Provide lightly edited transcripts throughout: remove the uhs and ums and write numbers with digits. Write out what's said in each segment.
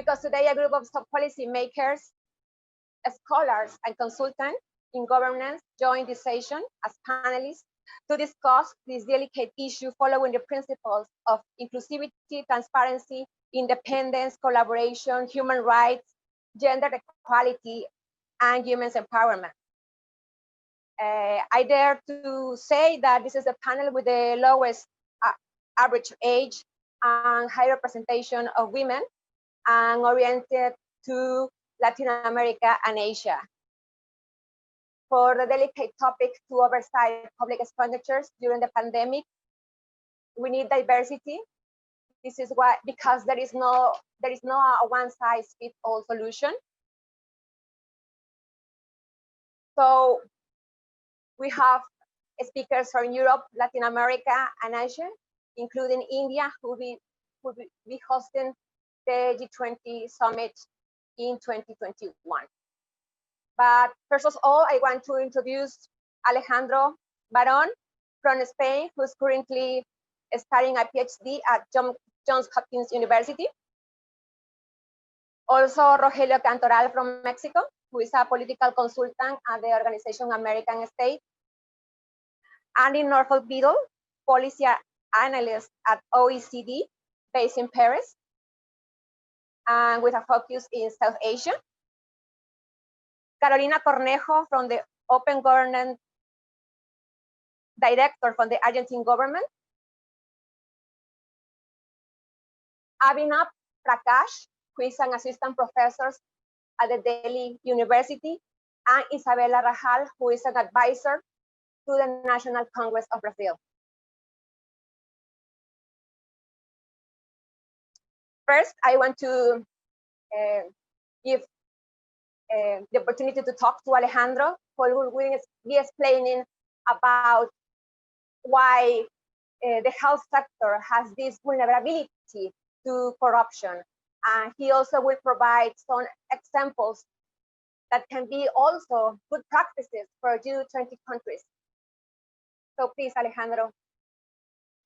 because today a group of policy makers, scholars, and consultants in governance joined this session as panelists to discuss this delicate issue following the principles of inclusivity, transparency, independence, collaboration, human rights, gender equality, and women's empowerment. I dare to say that this is a panel with the lowest average age and high representation of women and oriented to Latin America and Asia. For the delicate topic to oversight public expenditures during the pandemic, we need diversity. This is why, because there is no a one-size-fits-all solution. So we have speakers from Europe, Latin America, and Asia, including India, who will be hosting the G20 summit in 2021. But first of all, I want to introduce Alejandro Barón from Spain, who's currently studying a PhD at Johns Hopkins University. Also, Rogelio Cantoral from Mexico, who is a political consultant at the organization American States. Andy Norfolk Biddle, policy analyst at OECD, based in Paris, and with a focus in South Asia. Carolina Cornejo from the Open Governance Director from the Argentine government. Abhinav Prakash, who is an assistant professor at the Delhi University, and Isabella Rajal, who is an advisor to the National Congress of Brazil. First, I want to give the opportunity to talk to Alejandro, who will be explaining about why the health sector has this vulnerability to corruption. And he also will provide some examples that can be also good practices for G20 countries. So please, Alejandro.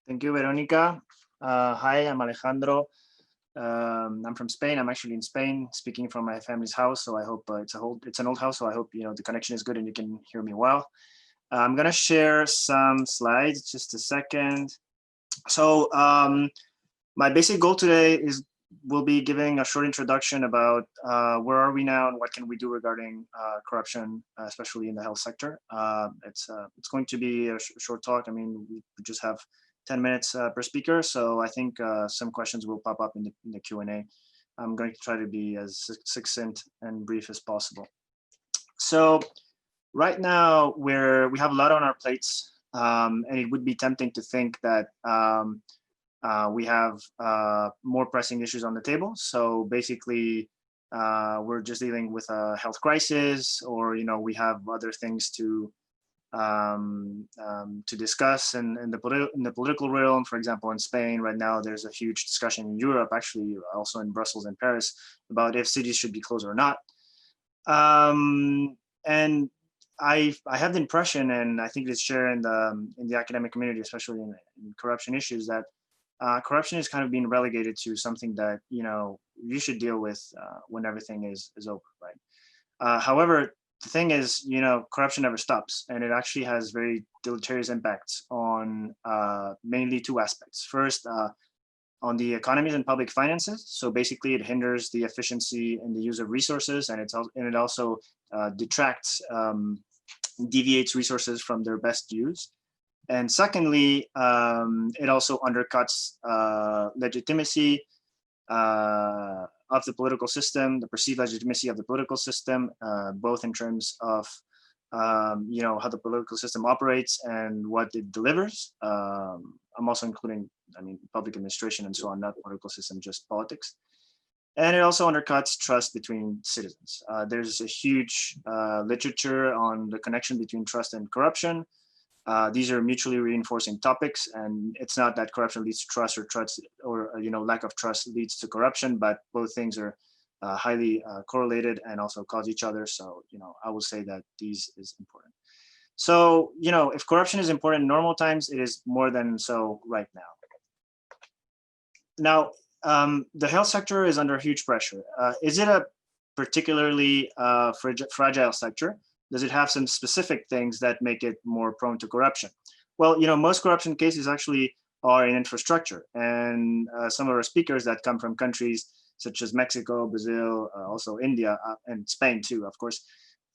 Thank you, Veronica. Hi, I'm Alejandro. I'm from Spain. I'm actually in Spain, speaking from my family's house. So I hope it's an old house. So I hope the connection is good and you can hear me well. I'm gonna share some slides. Just a second. So my basic goal today will be giving a short introduction about where are we now and what can we do regarding corruption, especially in the health sector. It's going to be a short talk. I mean, we just have 10 minutes per speaker, so I think some questions will pop up in the Q&A. I'm going to try to be as succinct and brief as possible. So right now we have a lot on our plates, and it would be tempting to think that we have more pressing issues on the table. So basically, we're just dealing with a health crisis, or we have other things to discuss in the political realm. For example, in Spain right now, there's a huge discussion in Europe, actually also in Brussels and Paris, about if cities should be closed or not. And I have the impression, and I think it's shared in the academic community, especially in corruption issues, that corruption is kind of being relegated to something that you should deal with when everything is over, right? However, the thing is, corruption never stops, and it actually has very deleterious impacts on mainly two aspects. First, on the economies and public finances. So basically, it hinders the efficiency in the use of resources, and it also detracts, deviates resources from their best use. And secondly, it also undercuts legitimacy of the political system, the perceived legitimacy of the political system, both in terms of how the political system operates and what it delivers. I'm also including, public administration and so on, not political system, just politics. And it also undercuts trust between citizens. There's a huge literature on the connection between trust and corruption. These are mutually reinforcing topics, and it's not that corruption leads to trust, or lack of trust leads to corruption, but both things are highly correlated and also cause each other. So I will say that these is important. So if corruption is important in normal times, it is more than so right now. Now, The health sector is under huge pressure. Is it a particularly fragile sector? Does it have some specific things that make it more prone to corruption? Well, most corruption cases actually are in infrastructure, and some of our speakers that come from countries such as Mexico, Brazil, also India, and Spain too, of course,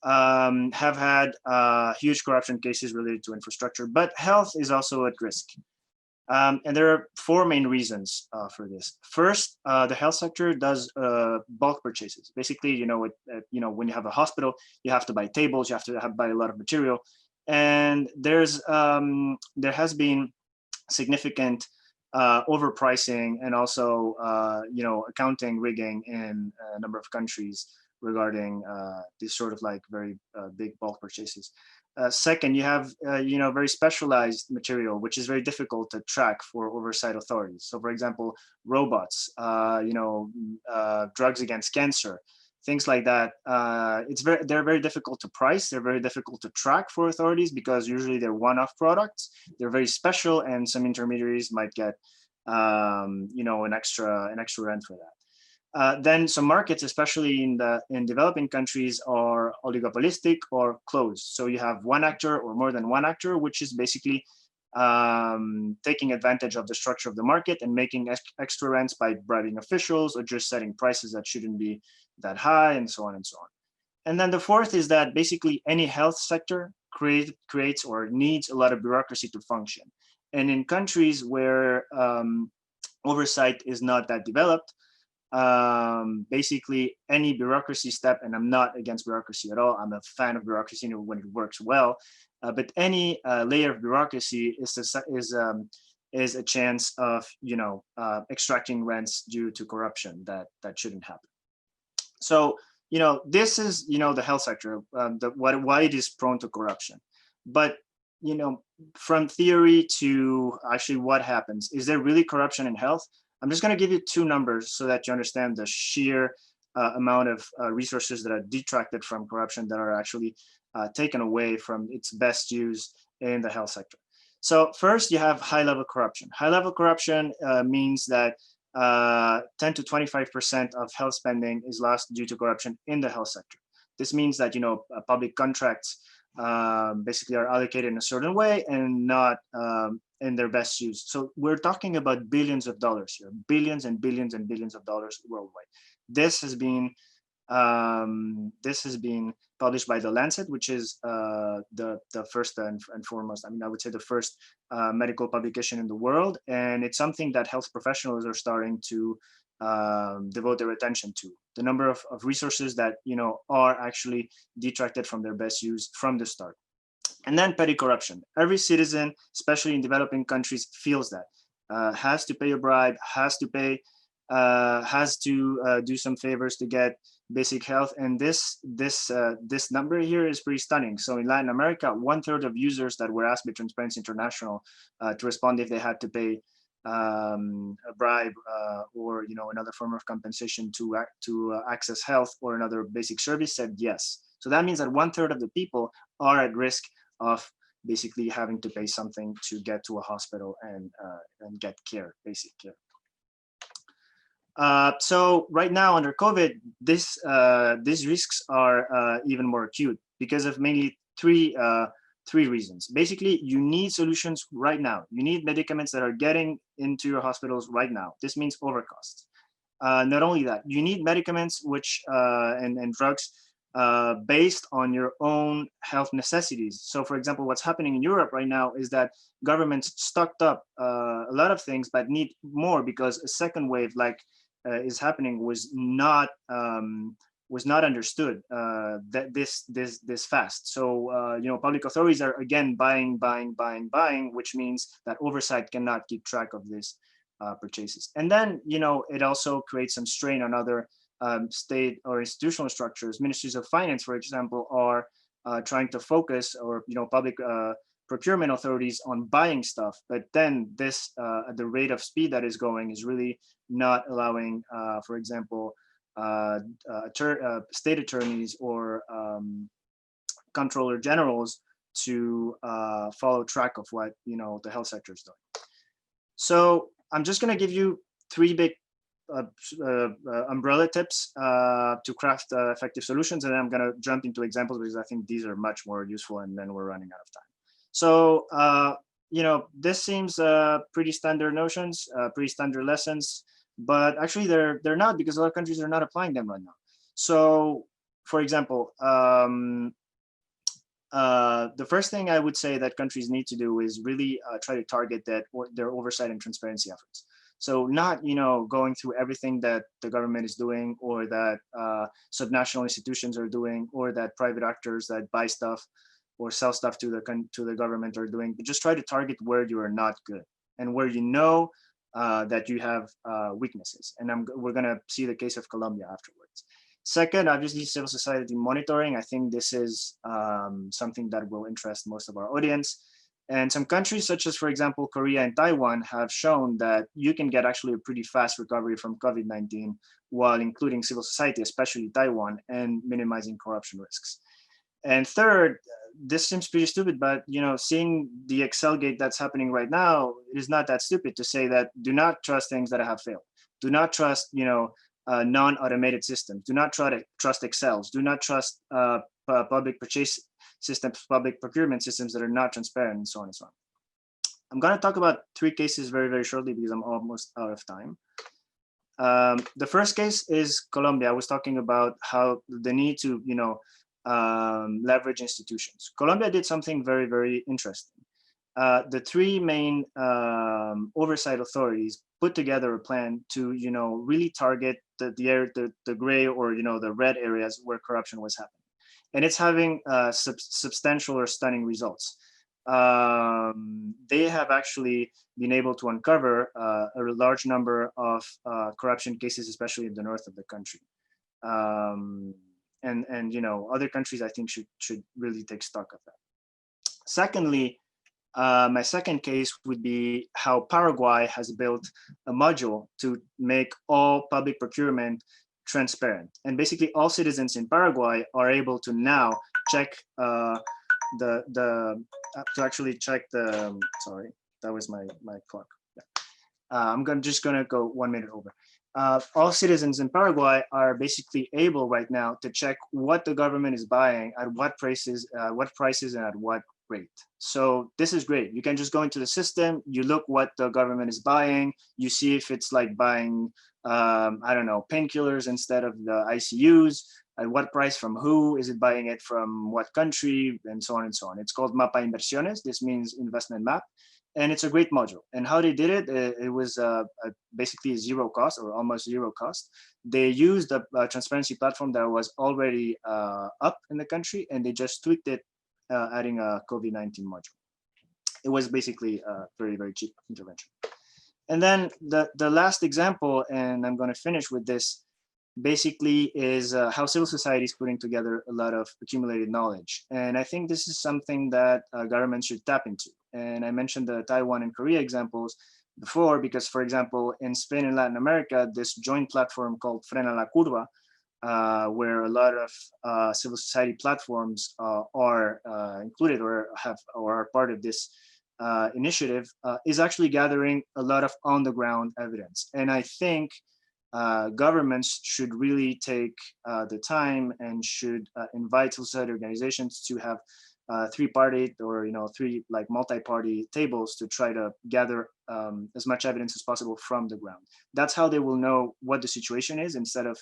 have had huge corruption cases related to infrastructure, but health is also at risk. And there are four main reasons for this. First, the health sector does bulk purchases. Basically, when you have a hospital, you have to buy tables, you have to buy a lot of material, and there has been significant overpricing and also accounting rigging in a number of countries regarding these sort of like very big bulk purchases. Second, you have very specialized material, which is very difficult to track for oversight authorities. So, for example, robots, drugs against cancer, things like that. They're very difficult to price. They're very difficult to track for authorities because usually they're one-off products. They're very special, and some intermediaries might get an extra rent for that. Then some markets, especially in developing countries, are oligopolistic or closed. So you have one actor or more than one actor, which is basically taking advantage of the structure of the market and making extra rents by bribing officials or just setting prices that shouldn't be that high, and so on and so on. And then the fourth is that basically any health sector creates or needs a lot of bureaucracy to function. And in countries where oversight is not that developed, basically any bureaucracy step, and I'm not against bureaucracy at all, I'm a fan of bureaucracy when it works well, but any layer of bureaucracy is a chance of extracting rents due to corruption that shouldn't happen. So this is the health sector, why it is prone to corruption. But from theory to actually what happens, is there really corruption in health? I'm just going to give you two numbers so that you understand the sheer amount of resources that are detracted from corruption that are actually taken away from its best use in the health sector. So first, you have high-level corruption. High-level corruption means that 10 to 25% of health spending is lost due to corruption in the health sector. This means that public contracts basically are allocated in a certain way and not in their best use. So we're talking about billions of dollars here, billions and billions and billions of dollars worldwide. This has been published by The Lancet, which is the first and foremost, I would say the first medical publication in the world. And it's something that health professionals are starting to devote their attention to. The number of resources that are actually detracted from their best use from the start. And then petty corruption. Every citizen, especially in developing countries, feels that, has to pay a bribe, has to do some favors to get basic health. And this number here is pretty stunning. So in Latin America, 1/3 of users that were asked by Transparency International to respond if they had to pay a bribe or another form of compensation to access health or another basic service said yes. So that means that 1/3 of the people are at risk of basically having to pay something to get to a hospital and get care, basic care. So right now under COVID, these risks are even more acute because of mainly three reasons. Basically, you need solutions right now. You need medicaments that are getting into your hospitals right now. This means overcosts. Not only that, you need medicaments and drugs based on your own health necessities. So for example, what's happening in Europe right now is that governments stocked up a lot of things, but need more because a second wave is happening was not understood that this fast. So public authorities are again buying, which means that oversight cannot keep track of this purchases. And then it also creates some strain on other state or institutional structures. Ministries of finance, for example, are trying to focus, or public procurement authorities, on buying stuff, but then this at the rate of speed that is going is really not allowing, for example, state attorneys or controller generals to follow track of what the health sector is doing. So I'm just going to give you three big umbrella tips to craft effective solutions, and then I'm going to jump into examples because I think these are much more useful, and then we're running out of time. So, this seems pretty standard notions, pretty standard lessons, but actually they're not, because a lot of countries are not applying them right now. So, for example, the first thing I would say that countries need to do is really try to target their oversight and transparency efforts. So not, going through everything that the government is doing, or that subnational institutions are doing, or that private actors that buy stuff or sell stuff to the government are doing, but just try to target where you are not good and where that you have weaknesses. And we're going to see the case of Colombia afterwards. Second, obviously, civil society monitoring. I think this is something that will interest most of our audience. And some countries, such as, for example, Korea and Taiwan, have shown that you can get actually a pretty fast recovery from COVID-19 while including civil society, especially Taiwan, and minimizing corruption risks. And third, this seems pretty stupid, but seeing the Excel gate that's happening right now, it is not that stupid to say that do not trust things that have failed. Do not trust, non-automated systems. Do not try to trust Excels. Do not trust public purchase systems, public procurement systems that are not transparent, and so on and so on. I'm going to talk about 3 cases very, very shortly because I'm almost out of time. The first case is Colombia. I was talking about how the need to, leverage institutions. Colombia did something very, very interesting. The 3 main oversight authorities put together a plan to, really target the gray or, the red areas where corruption was happening. And it's having substantial or stunning results. They have actually been able to uncover a large number of corruption cases, especially in the north of the country. And other countries, I think, should really take stock of that. Secondly, my second case would be how Paraguay has built a module to make all public procurement transparent. And basically all citizens in Paraguay are able to now check sorry, that was my clock. Yeah. I'm just gonna go 1 minute over. All citizens in Paraguay are basically able right now to check what the government is buying, at what prices, and at what rate. So this is great. You can just go into the system, you look what the government is buying, you see if it's like buying, I don't know, painkillers instead of the ICUs, at what price, from who, is it buying it from what country, and so on and so on. It's called Mapa Inversiones. This means investment map. And it's a great module. And how they did it, it was basically zero cost, or almost zero cost. They used a transparency platform that was already up in the country, and they just tweaked it, adding a COVID-19 module. It was basically a very, very cheap intervention. And then the last example, and I'm going to finish with this, basically is how civil society is putting together a lot of accumulated knowledge. And I think this is something that governments should tap into. And I mentioned the Taiwan and Korea examples before, because, for example, in Spain and Latin America, this joint platform called Frena la Curva, where a lot of civil society platforms are included or are part of this initiative, is actually gathering a lot of on-the-ground evidence. And I think governments should really take the time and should invite civil society organizations to have 3-party or 3 like multi-party tables to try to gather as much evidence as possible from the ground. That's how they will know what the situation is, instead of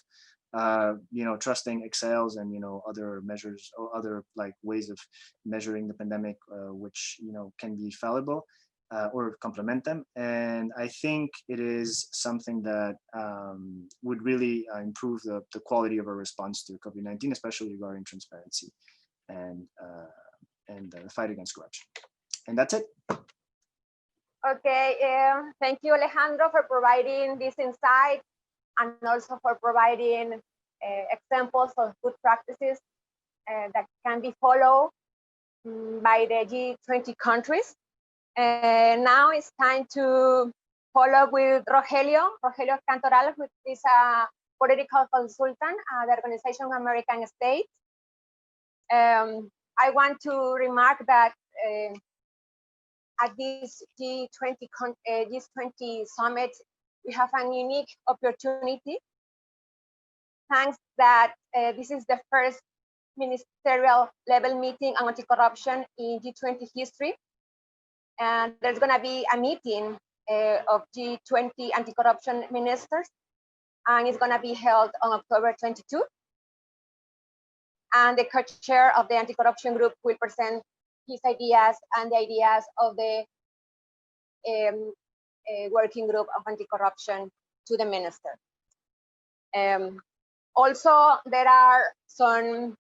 trusting Excels and other measures or other like ways of measuring the pandemic, which can be fallible or complement them. And I think it is something that would really improve the quality of our response to COVID-19, especially regarding transparency and the fight against corruption. And that's it. Okay, thank you, Alejandro, for providing this insight, and also for providing examples of good practices that can be followed by the G20 countries. Now it's time to follow with Rogelio Cantoral, who is a political consultant at the Organization of American States. I want to remark that at this G20 summit, we have a unique opportunity, thanks that this is the first ministerial level meeting on anti-corruption in G20 history. And there's going to be a meeting of G20 anti-corruption ministers, and it's going to be held on October 22. And the co-chair of the anti-corruption group will present his ideas and the ideas of the working group of anti-corruption to the minister. Also, there are some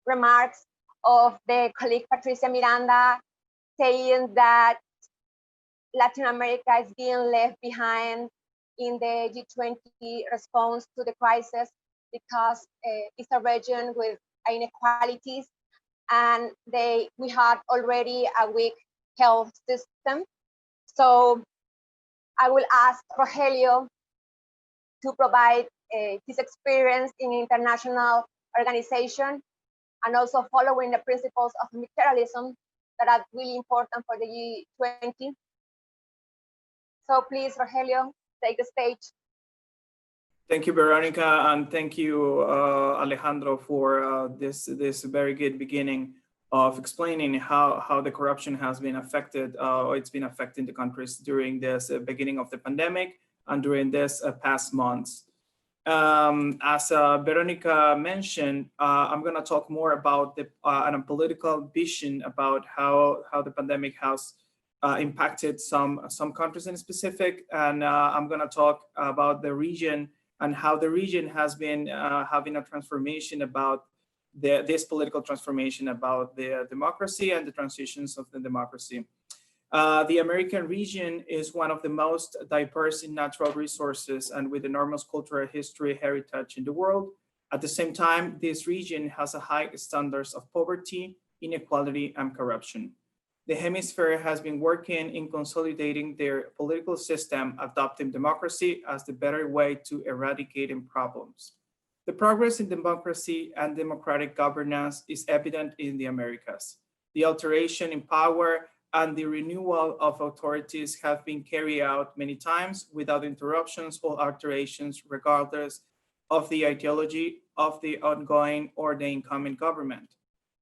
remarks of the colleague Patricia Miranda saying that Latin America is being left behind in the G20 response to the crisis because it's a region with inequalities, and we had already a weak health system. So I will ask Rogelio to provide his experience in international organization and also following the principles of multilateralism that are really important for the G20. So please, Rogelio, take the stage. Thank you, Veronica, and thank you, Alejandro, for this very good beginning of explaining how the corruption has been affected, or it's been affecting the countries during this beginning of the pandemic and during this past months. As Veronica mentioned, I'm going to talk more about the a political vision about how the pandemic has impacted some countries in specific, and I'm going to talk about the region and how the region has been having a transformation about this political transformation about the democracy and the transitions of the democracy. The American region is one of the most diverse in natural resources and with enormous cultural history heritage in the world. At the same time, this region has a high standards of poverty, inequality, and corruption. The hemisphere has been working in consolidating their political system, adopting democracy as the better way to eradicating problems. The progress in democracy and democratic governance is evident in the Americas. The alteration in power and the renewal of authorities have been carried out many times without interruptions or alterations, regardless of the ideology of the ongoing or the incoming government.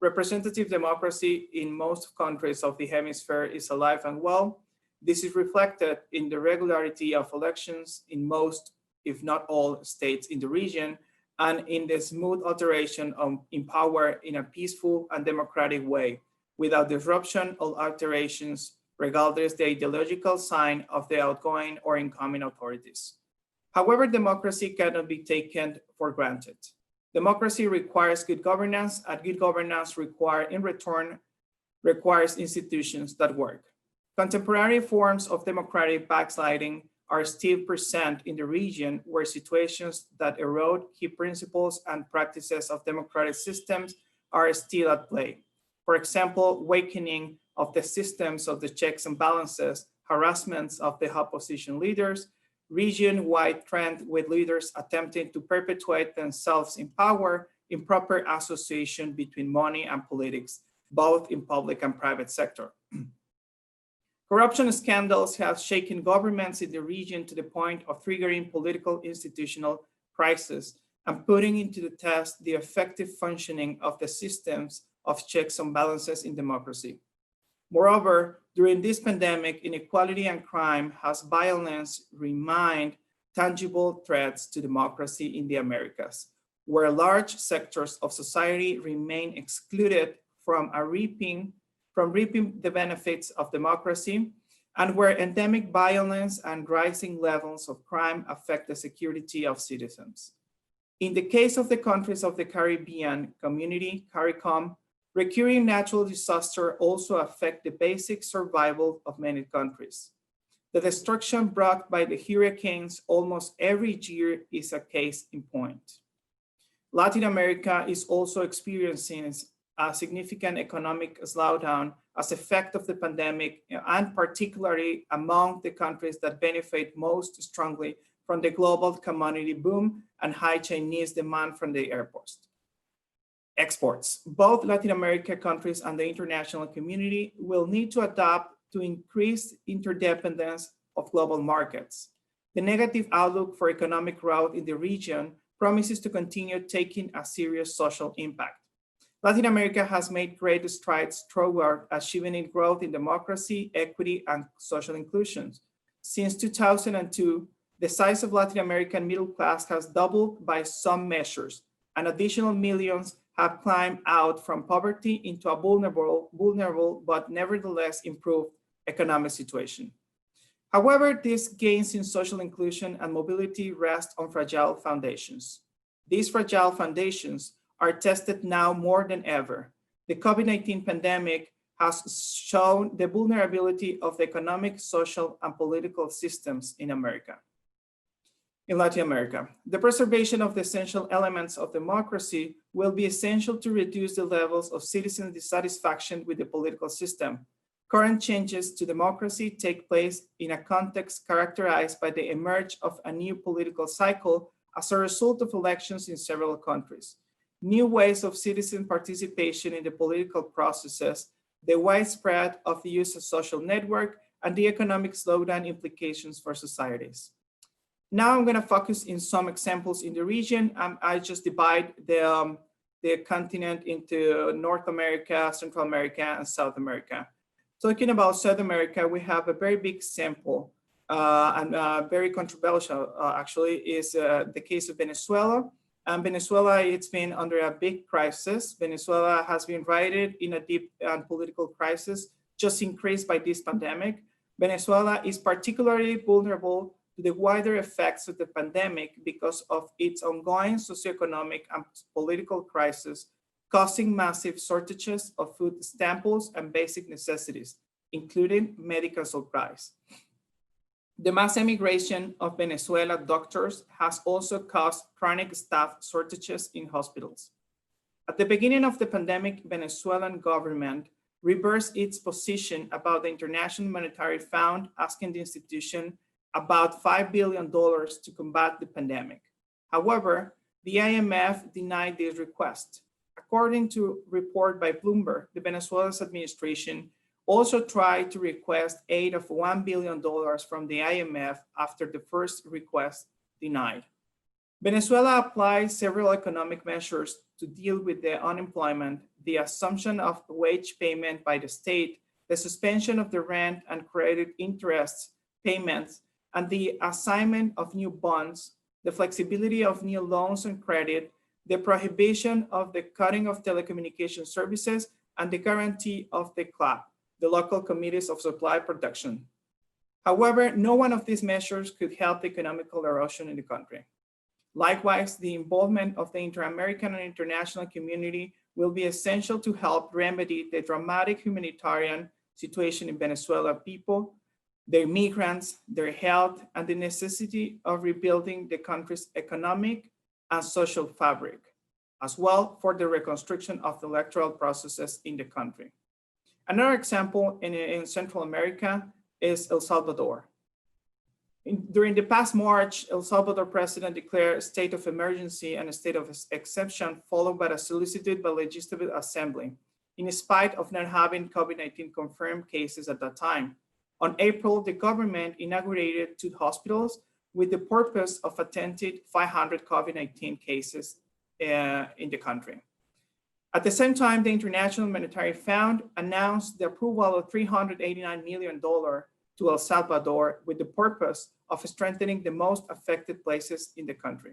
Representative democracy in most countries of the hemisphere is alive and well. This is reflected in the regularity of elections in most, if not all, states in the region, and in the smooth alteration in power in a peaceful and democratic way, without disruption or alterations, regardless the ideological sign of the outgoing or incoming authorities. However, democracy cannot be taken for granted. Democracy requires good governance, and good governance in return requires institutions that work. Contemporary forms of democratic backsliding are still present in the region, where situations that erode key principles and practices of democratic systems are still at play. For example, weakening of the systems of the checks and balances, harassments of the opposition leaders, region-wide trend with leaders attempting to perpetuate themselves in power, improper association between money and politics, both in public and private sector. Corruption scandals have shaken governments in the region to the point of triggering political institutional crisis and putting into the test the effective functioning of the systems of checks and balances in democracy. Moreover, during this pandemic, inequality and crime has violence remained tangible threats to democracy in the Americas, where large sectors of society remain excluded from reaping the benefits of democracy, and where endemic violence and rising levels of crime affect the security of citizens. In the case of the countries of the Caribbean community, CARICOM, recurring natural disaster also affect the basic survival of many countries. The destruction brought by the hurricanes almost every year is a case in point. Latin America is also experiencing a significant economic slowdown as effect of the pandemic, and particularly among the countries that benefit most strongly from the global commodity boom and high Chinese demand from the exports. Both Latin America countries and the international community will need to adapt to increase interdependence of global markets. the negative outlook for economic growth in the region promises to continue taking a serious social impact. Latin America has made great strides toward achieving growth in democracy, equity, and social inclusion. Since 2002, the size of Latin American middle class has doubled by some measures, and additional millions have climbed out from poverty into a vulnerable but nevertheless improved economic situation. However, these gains in social inclusion and mobility rest on fragile foundations. These fragile foundations are tested now more than ever. The COVID-19 pandemic has shown the vulnerability of the economic, social, and political systems in Latin America. The preservation of the essential elements of democracy will be essential to reduce the levels of citizen dissatisfaction with the political system. Current changes to democracy take place in a context characterized by the emergence of a new political cycle as a result of elections in several countries. New ways of citizen participation in the political processes, the widespread of the use of social network, and the economic slowdown implications for societies. Now I'm going to focus in some examples in the region. I just divide the continent into North America, Central America, and South America. Talking about South America, we have a very big sample and very controversial, actually, is the case of Venezuela. Venezuela, it's been under a big crisis. Venezuela has been righted in a deep political crisis, just increased by this pandemic. Venezuela is particularly vulnerable to the wider effects of the pandemic because of its ongoing socioeconomic and political crisis, causing massive shortages of food staples and basic necessities, including medical supplies. The mass emigration of Venezuela doctors has also caused chronic staff shortages in hospitals. At the beginning of the pandemic, Venezuelan government reversed its position about the International Monetary Fund, asking the institution about $5 billion to combat the pandemic. However, the IMF denied this request. According to a report by Bloomberg, the Venezuela's administration also tried to request aid of $1 billion from the IMF after the first request denied. Venezuela applied several economic measures to deal with the unemployment, the assumption of wage payment by the state, the suspension of the rent and credit interest payments, and the assignment of new bonds, the flexibility of new loans and credit, the prohibition of the cutting of telecommunication services, and the guarantee of the CLAP, the local committees of supply production. However, no one of these measures could help the economical erosion in the country. Likewise, the involvement of the inter-American and international community will be essential to help remedy the dramatic humanitarian situation in Venezuela people, their migrants, their health, and the necessity of rebuilding the country's economic and social fabric, as well for the reconstruction of the electoral processes in the country. Another example in Central America is El Salvador. During the past March, El Salvador president declared a state of emergency and a state of exception, followed by a solicited by Legislative Assembly, in spite of not having COVID-19 confirmed cases at that time. On April, the government inaugurated 2 hospitals with the purpose of attending 500 COVID-19 cases in the country. At the same time, the International Monetary Fund announced the approval of $389 million to El Salvador with the purpose of strengthening the most affected places in the country.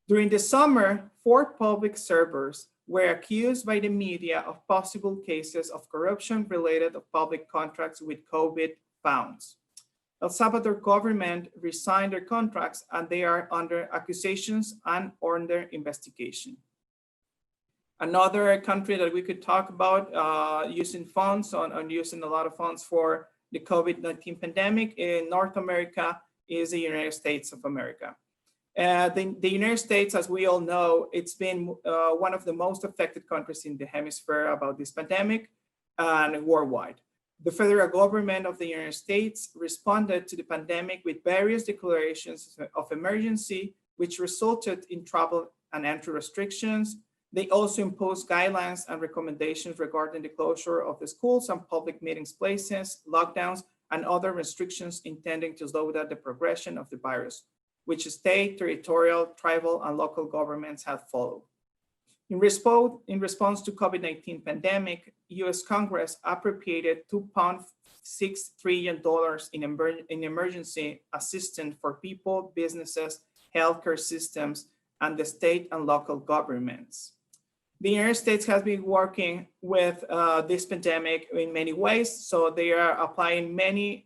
During the summer, 4 public servers were accused by the media of possible cases of corruption related to public contracts with COVID funds. El Salvador government resigned their contracts and they are under accusations and under investigation. Another country that we could talk about using funds on using a lot of funds for the COVID-19 pandemic in North America is the United States of America. The United States, as we all know, it's been one of the most affected countries in the hemisphere about this pandemic and worldwide. The federal government of the United States responded to the pandemic with various declarations of emergency, which resulted in travel and entry restrictions. They also imposed guidelines and recommendations regarding the closure of the schools and public meetings places, lockdowns, and other restrictions intending to slow down the progression of the virus, which state, territorial, tribal, and local governments have followed. In response to COVID-19 pandemic, US Congress appropriated $2.6 trillion in emergency assistance for people, businesses, healthcare systems, and the state and local governments. The United States has been working with this pandemic in many ways. So they are applying many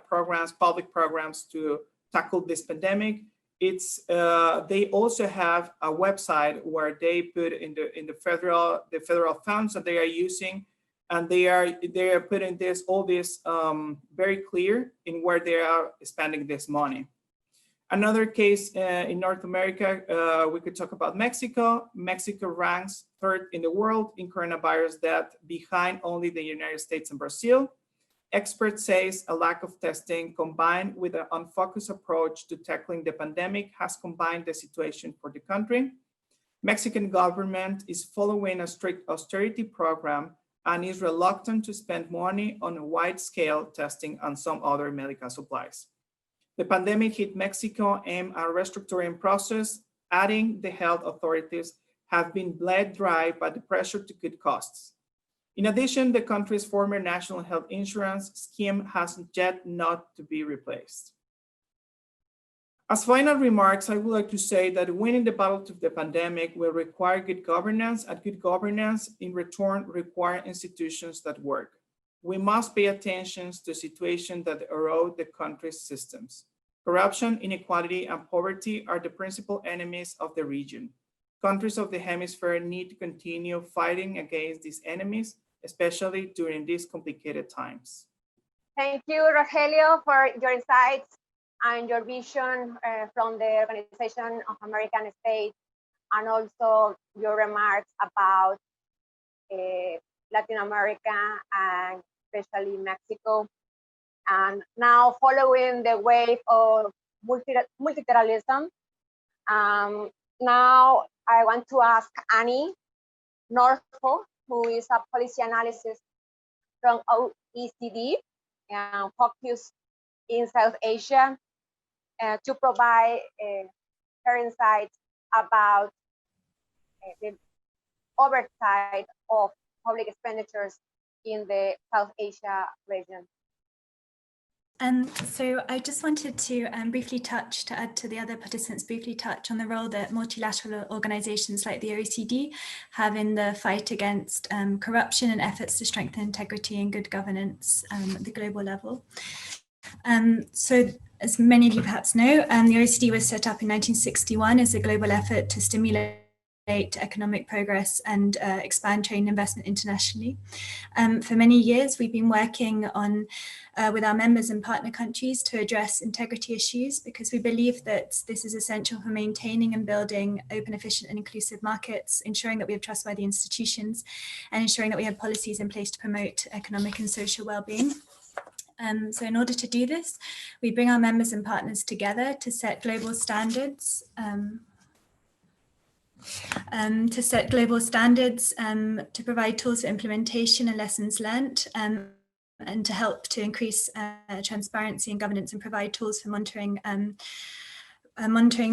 programs, public programs to tackle this pandemic. They also have a website where they put in the federal funds that they are using, and they are putting all this very clear in where they are spending this money. Another case in North America, we could talk about Mexico. Mexico ranks third in the world in coronavirus death, behind only the United States and Brazil. Experts say a lack of testing combined with an unfocused approach to tackling the pandemic has combined the situation for the country. Mexican government is following a strict austerity program and is reluctant to spend money on a wide-scale testing and some other medical supplies. The pandemic hit Mexico and a restructuring process, adding the health authorities have been bled dry by the pressure to cut costs. In addition, the country's former national health insurance scheme has yet not to be replaced. As final remarks, I would like to say that winning the battle to the pandemic will require good governance, and good governance in return require institutions that work. We must pay attention to situations that erode the country's systems. Corruption, inequality, and poverty are the principal enemies of the region. Countries of the hemisphere need to continue fighting against these enemies, especially during these complicated times. Thank you, Rogelio, for your insights and your vision from the Organization of American States, and also your remarks about Latin America and especially Mexico. And now, following the wave of multilateralism, now I want to ask Annie Norfolk, who is a policy analyst from OECD and focused in South Asia, to provide her insights about the oversight of public expenditures in the South Asia region. So I just wanted to briefly touch, to add to the other participants, briefly touch on the role that multilateral organizations like the OECD have in the fight against corruption and efforts to strengthen integrity and good governance at the global level. So as many of you perhaps know, the OECD was set up in 1961 as a global effort to stimulate economic progress and expand trade and investment internationally. For many years, we've been working on with our members and partner countries to address integrity issues, because we believe that this is essential for maintaining and building open, efficient, and inclusive markets, ensuring that we have trustworthy institutions, and ensuring that we have policies in place to promote economic and social well-being. So in order to do this, we bring our members and partners together to set global standards, to provide tools for implementation and lessons learned, and to help to increase transparency and governance, and provide tools for monitoring,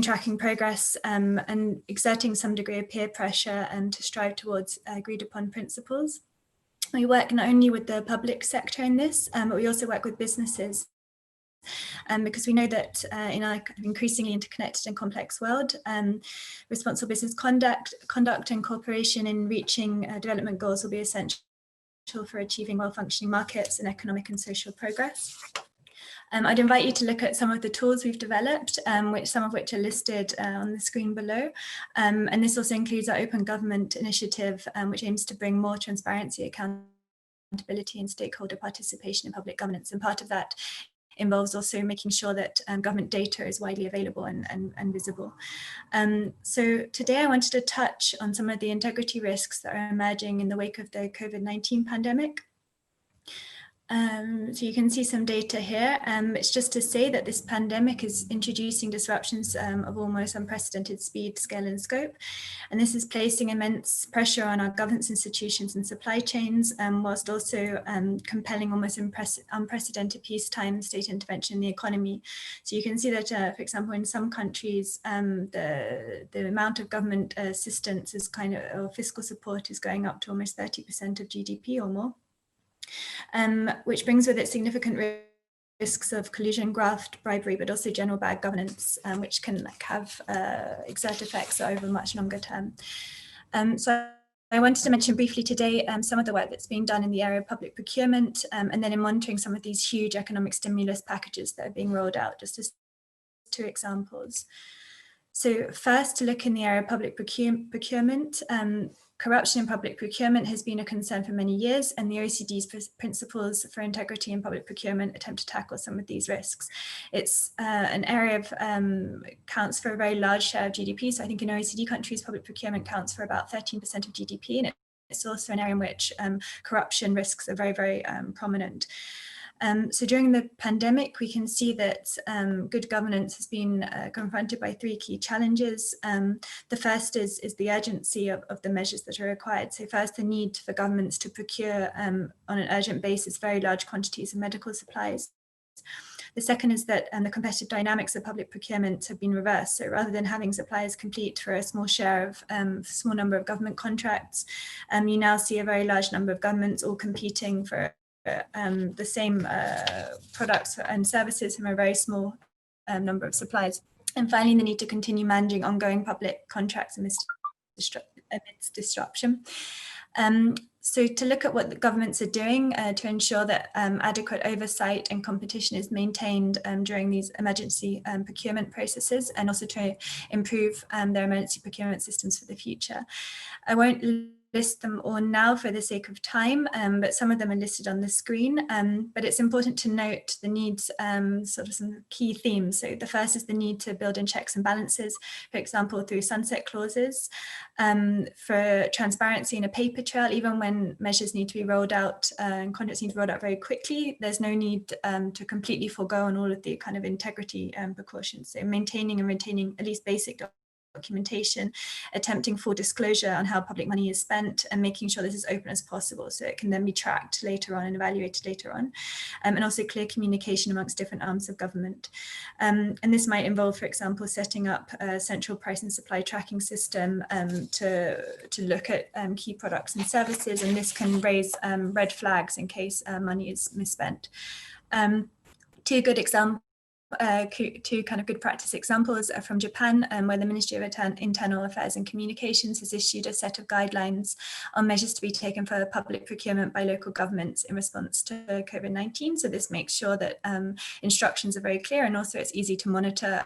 tracking progress, and exerting some degree of peer pressure to strive towards agreed upon principles. We work not only with the public sector in this, but we also work with businesses. Because we know that in our increasingly interconnected and complex world, responsible business conduct and cooperation in reaching development goals will be essential for achieving well-functioning markets and economic and social progress. I'd invite you to look at some of the tools we've developed, some of which are listed on the screen below. And this also includes our Open Government Initiative, which aims to bring more transparency, accountability, and stakeholder participation in public governance. And part of that involves also making sure that government data is widely available and visible. So today I wanted to touch on some of the integrity risks that are emerging in the wake of the COVID-19 pandemic. So you can see some data here. It's just to say that this pandemic is introducing disruptions of almost unprecedented speed, scale and scope. And this is placing immense pressure on our governance institutions and supply chains, whilst also compelling almost unprecedented peacetime state intervention in the economy. So you can see that, for example, in some countries, the amount of government assistance is or fiscal support is going up to almost 30% of GDP or more. Which brings with it significant risks of collusion, graft, bribery, but also general bad governance, which can have exert effects over a much longer term. So I wanted to mention briefly today some of the work that's being done in the area of public procurement, and then in monitoring some of these huge economic stimulus packages that are being rolled out, just as 2 examples. So first, to look in the area of public procurement, corruption in public procurement has been a concern for many years, and the OECD's principles for integrity in public procurement attempt to tackle some of these risks. It's an area of counts for a very large share of GDP. So I think in OECD countries, public procurement counts for about 13% of GDP, and it's also an area in which corruption risks are very, very prominent. So during the pandemic, we can see that good governance has been confronted by 3 key challenges. The first is the urgency of the measures that are required. So first, the need for governments to procure on an urgent basis very large quantities of medical supplies. The second is that the competitive dynamics of public procurement have been reversed. So rather than having suppliers compete for a small share of small number of government contracts, you now see a very large number of governments all competing for the same products and services from a very small number of suppliers. And finally, the need to continue managing ongoing public contracts amidst disruption. So to look at what the governments are doing to ensure that adequate oversight and competition is maintained during these emergency procurement processes, and also to improve their emergency procurement systems for the future. I won't list them all now for the sake of time, but some of them are listed on the screen. But it's important to note the needs, sort of some key themes. So the first is the need to build in checks and balances, for example, through sunset clauses, for transparency in a paper trail, even when measures need to be rolled out and contracts need to be rolled out very quickly, there's no need to completely forego on all of the kind of integrity precautions. So maintaining and retaining at least basic documentation, attempting full disclosure on how public money is spent, and making sure this is open as possible so it can then be tracked later on and evaluated later on, and also clear communication amongst different arms of government. And this might involve, for example, setting up a central price and supply tracking system to look at key products and services, and this can raise red flags in case money is misspent. 2 good examples. 2 kind of good practice examples are from Japan, where the Ministry of Internal Affairs and Communications has issued a set of guidelines on measures to be taken for public procurement by local governments in response to COVID-19. So this makes sure that instructions are very clear, and also it's easy to monitor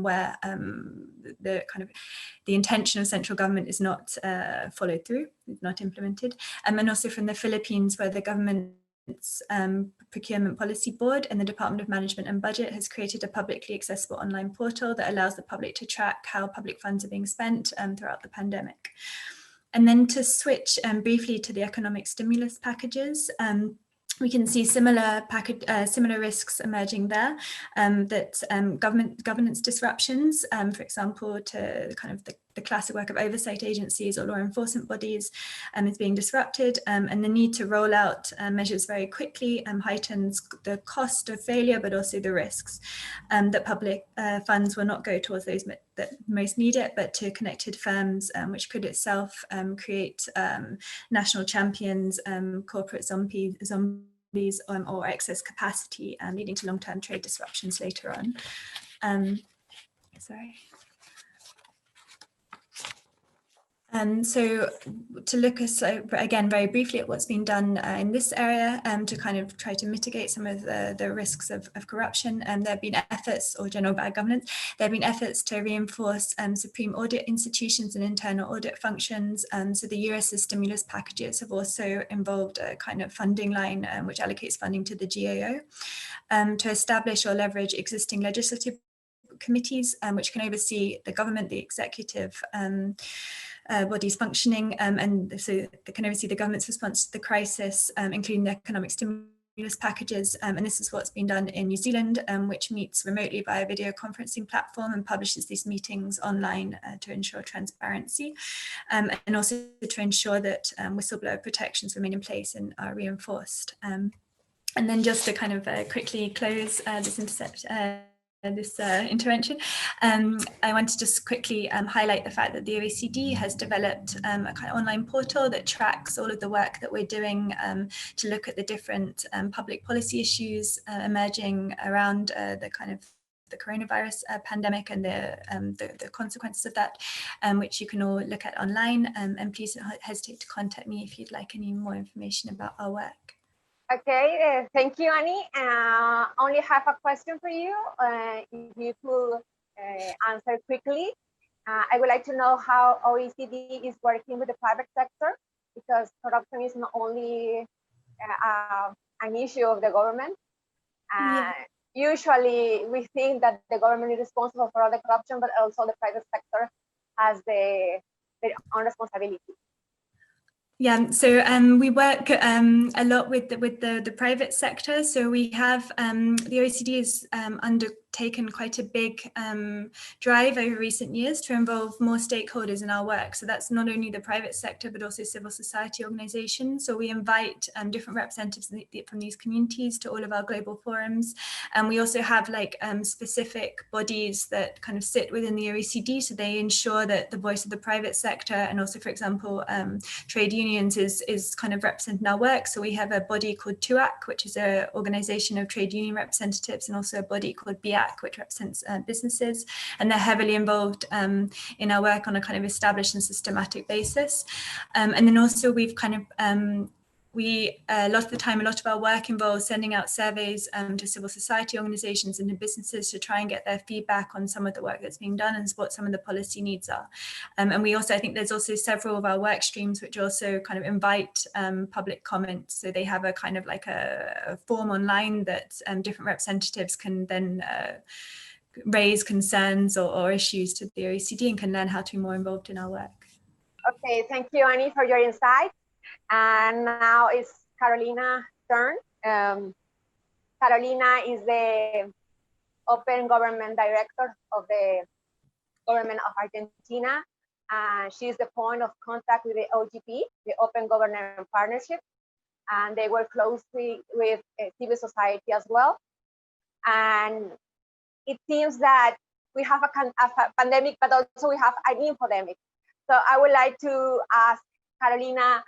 where the intention of central government is not followed through, is not implemented. And also from the Philippines, where the government Procurement Policy Board and the Department of Management and Budget has created a publicly accessible online portal that allows the public to track how public funds are being spent throughout the pandemic. And then to switch briefly to the economic stimulus packages, we can see similar risks emerging there, that governance disruptions, for example, to kind of the classic work of oversight agencies or law enforcement bodies is being disrupted, and the need to roll out measures very quickly heightens the cost of failure, but also the risks that public funds will not go towards those that most need it, but to connected firms, which could itself create national champions, corporate zombies, or excess capacity, leading to long-term trade disruptions later on. So to look again very briefly at what's been done in this area to kind of try to mitigate some of the risks of corruption, there have been efforts, or general bad governance, there have been efforts to reinforce supreme audit institutions and internal audit functions. So the US's stimulus packages have also involved a kind of funding line which allocates funding to the GAO to establish or leverage existing legislative committees which can oversee the government, the executive, bodies functioning, and so they can oversee the government's response to the crisis, including the economic stimulus packages, and this is what's been done in New Zealand, which meets remotely via video conferencing platform and publishes these meetings online to ensure transparency, and also to ensure that whistleblower protections remain in place and are reinforced. And then just to kind of quickly close this intervention, I want to just quickly highlight the fact that the OECD has developed a kind of online portal that tracks all of the work that we're doing to look at the different public policy issues emerging around the kind of the coronavirus pandemic and the consequences of that, which you can all look at online. And please don't hesitate to contact me if you'd like any more information about our work. Okay, thank you, Annie. Only have a question for you. If you could answer quickly. I would like to know how OECD is working with the private sector, because corruption is not only an issue of the government. Usually we think that the government is responsible for all the corruption, but also the private sector has their own responsibility. Yeah, so we work a lot with the private sector. So we have the OECD has undertaken quite a big drive over recent years to involve more stakeholders in our work. So that's not only the private sector, but also civil society organizations. So we invite different representatives from these communities to all of our global forums. And we also have like specific bodies that kind of sit within the OECD. So they ensure that the voice of the private sector and also, for example, trade unions is kind of representing our work. So we have a body called TUAC, which is an organization of trade union representatives, and also a body called BIAC, which represents businesses. And they're heavily involved in our work on a kind of established and systematic basis. And then also we've kind of a lot of the time, a lot of our work involves sending out surveys to civil society organizations and to businesses to try and get their feedback on some of the work that's being done and what some of the policy needs are. And we also, I think there's also several of our work streams which also kind of invite public comments. So they have a kind of like a form online that different representatives can then raise concerns or issues to the OECD and can learn how to be more involved in our work. Okay, thank you, Annie, for your insight. And now it's Carolina's turn. Carolina is the Open Government Director of the Government of Argentina. She's the point of contact with the OGP, the Open Government Partnership, and they work closely with civil society as well. And it seems that we have a pandemic, but also we have an infodemic. So I would like to ask Carolina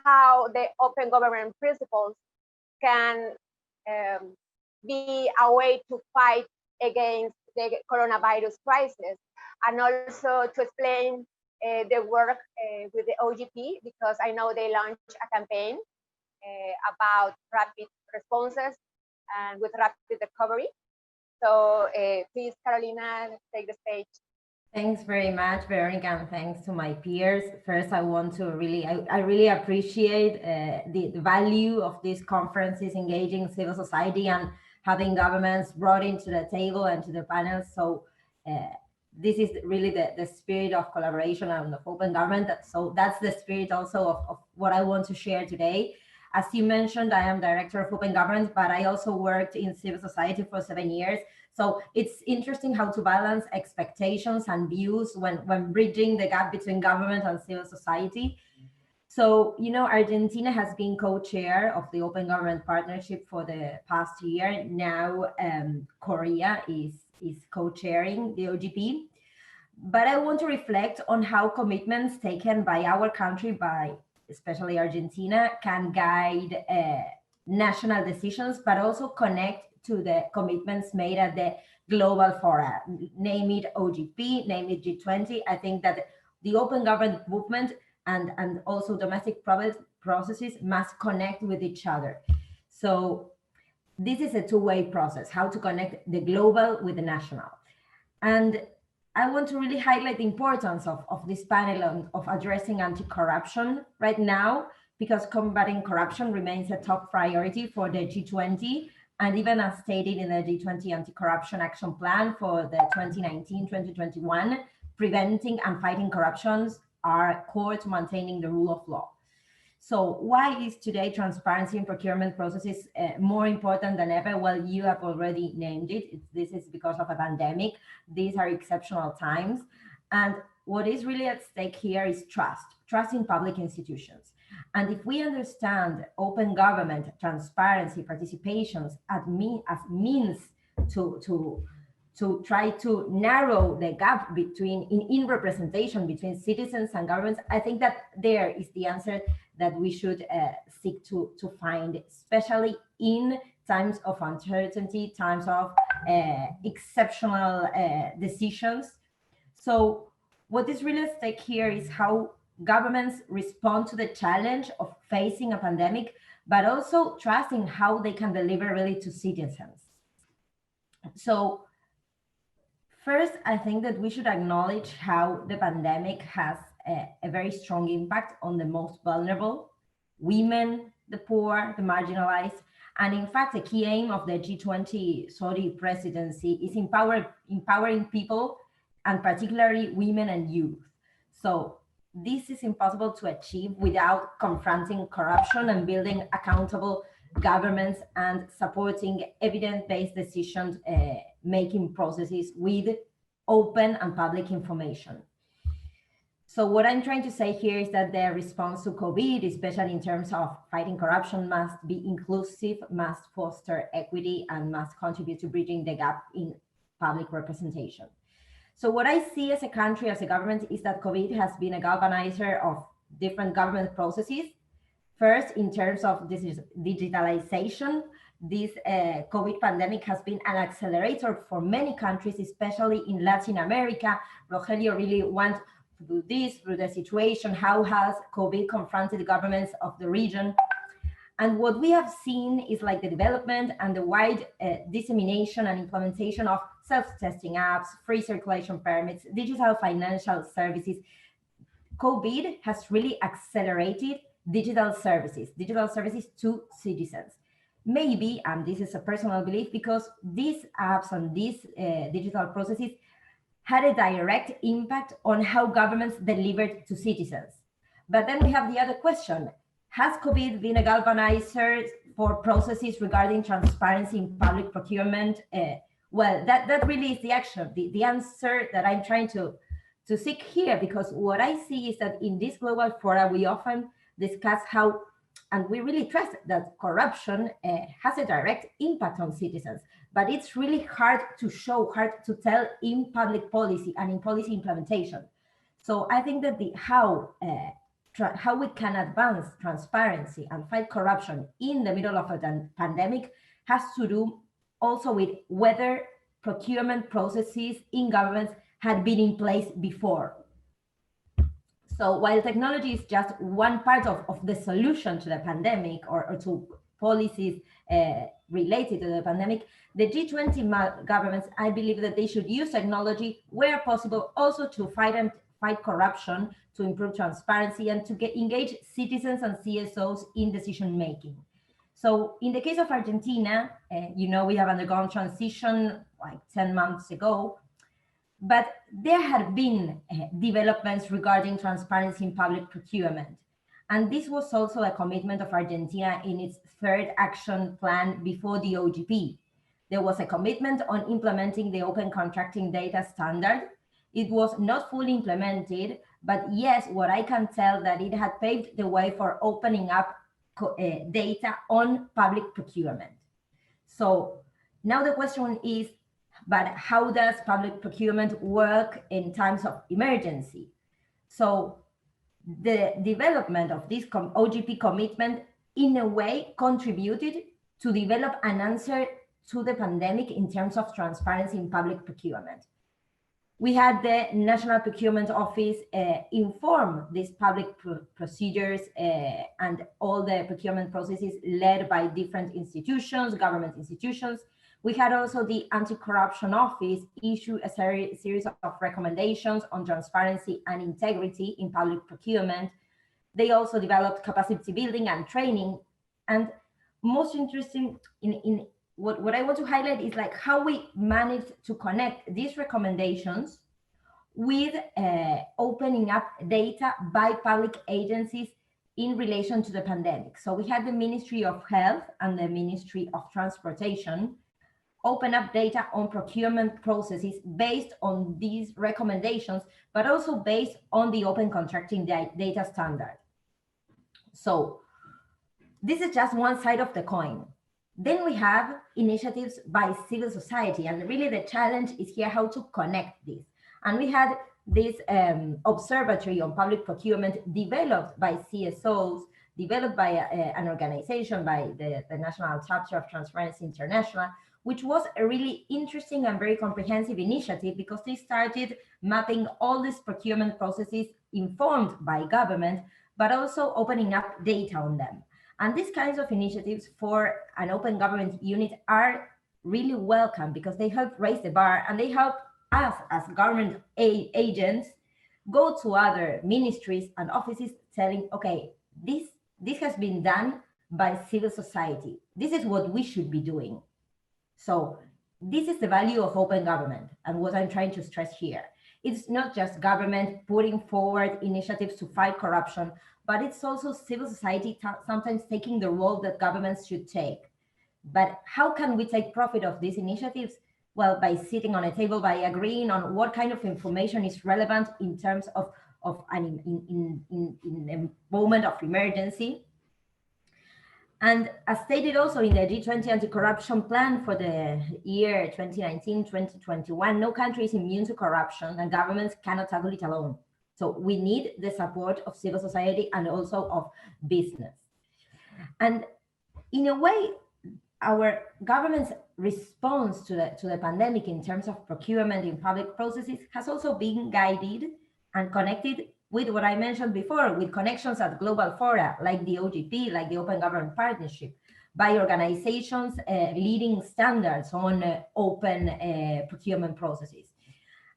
how the open government principles can be a way to fight against the coronavirus crisis, and also to explain the work with the OGP, because I know they launched a campaign about rapid responses and with rapid recovery. So please, Carolina, take the stage. Thanks very much, Veronica, and thanks to my peers. First, I want to I really appreciate the value of these conferences, engaging civil society and having governments brought into the table and to the panels. So this is really the spirit of collaboration and of open government. So that's the spirit also of what I want to share today. As you mentioned, I am Director of Open Government, but I also worked in civil society for 7 years. So it's interesting how to balance expectations and views when bridging the gap between government and civil society. So, you know, Argentina has been co-chair of the Open Government Partnership for the past year. Now, Korea is co-chairing the OGP. But I want to reflect on how commitments taken by our country, by especially Argentina, can guide national decisions, but also connect to the commitments made at the global fora, name it OGP, name it G20. I think that the open government movement and also domestic processes must connect with each other. So this is a two-way process, how to connect the global with the national. And I want to really highlight the importance of this panel of addressing anti-corruption right now, because combating corruption remains a top priority for the G20. And even as stated in the G20 Anti-Corruption Action Plan for the 2019-2021, preventing and fighting corruptions are core to maintaining the rule of law. So why is today transparency in procurement processes more important than ever? Well, you have already named it. This is because of a pandemic. These are exceptional times. And what is really at stake here is trust in public institutions. And if we understand open government, transparency, participations as means to try to narrow the gap between in representation between citizens and governments, I think that there is the answer that we should seek to find, especially in times of uncertainty, times of exceptional decisions. So what is really at stake here is how governments respond to the challenge of facing a pandemic, but also trusting how they can deliver really to citizens. So first, I think that we should acknowledge how the pandemic has a very strong impact on the most vulnerable, women, the poor, the marginalized. And in fact, a key aim of the G20 Saudi presidency is empowering people, and particularly women and youth. So this is impossible to achieve without confronting corruption and building accountable governments and supporting evidence-based decision making processes with open and public information. So what I'm trying to say here is that the response to COVID, especially in terms of fighting corruption, must be inclusive, must foster equity, and must contribute to bridging the gap in public representation. So what I see as a country, as a government, is that COVID has been a galvanizer of different government processes. First, in terms of digitalization, this COVID pandemic has been an accelerator for many countries, especially in Latin America. Rogelio really went through this, through the situation, how has COVID confronted the governments of the region. And what we have seen is like the development and the wide dissemination and implementation of self-testing apps, free circulation permits, digital financial services. COVID has really accelerated digital services to citizens. Maybe, and this is a personal belief, because these apps and these digital processes had a direct impact on how governments delivered to citizens. But then we have the other question. Has COVID been a galvanizer for processes regarding transparency in public procurement? Well, that really is the answer that I'm trying to seek here, because what I see is that in this global fora, we often discuss how, and we really trust that corruption has a direct impact on citizens, but it's really hard to show, hard to tell in public policy and in policy implementation. So I think that how we can advance transparency and fight corruption in the middle of a pandemic has to do also with whether procurement processes in governments had been in place before. So while technology is just one part of the solution to the pandemic or to policies related to the pandemic, the G20 governments, I believe that they should use technology where possible also to fight corruption, to improve transparency, and to engage citizens and CSOs in decision making. So in the case of Argentina, we have undergone transition like 10 months ago, but there had been developments regarding transparency in public procurement. And this was also a commitment of Argentina in its third action plan before the OGP. There was a commitment on implementing the open contracting data standard. It was not fully implemented, but yes, what I can tell that it had paved the way for opening up data on public procurement. So now the question is, but how does public procurement work in times of emergency? So the development of this OGP commitment in a way contributed to develop an answer to the pandemic in terms of transparency in public procurement. We had the National Procurement Office inform these public procedures and all the procurement processes led by different institutions, government institutions. We had also the Anti-Corruption Office issue a series of recommendations on transparency and integrity in public procurement. They also developed capacity building and training. And most interesting in what I want to highlight is like how we managed to connect these recommendations with opening up data by public agencies in relation to the pandemic. So we had the Ministry of Health and the Ministry of Transportation open up data on procurement processes based on these recommendations, but also based on the open contracting data standard. So this is just one side of the coin. Then we have initiatives by civil society, and really the challenge is here how to connect this. And we had this observatory on public procurement developed by CSOs, developed by an organization, by the National Chapter of Transparency International, which was a really interesting and very comprehensive initiative because they started mapping all these procurement processes informed by government, but also opening up data on them. And these kinds of initiatives for an open government unit are really welcome because they help raise the bar and they help us as government agents go to other ministries and offices telling, okay, this has been done by civil society. This is what we should be doing. So this is the value of open government and what I'm trying to stress here. It's not just government putting forward initiatives to fight corruption, but it's also civil society sometimes taking the role that governments should take. But how can we take profit of these initiatives? Well, by sitting on a table, by agreeing on what kind of information is relevant in terms of in a moment of emergency. And as stated also in the G20 anti-corruption plan for the year 2019-2021, no country is immune to corruption and governments cannot tackle it alone. So we need the support of civil society and also of business. And in a way, our government's response to the pandemic in terms of procurement in public processes has also been guided and connected with what I mentioned before, with connections at global fora, like the OGP, like the Open Government Partnership, by organizations leading standards on open procurement processes.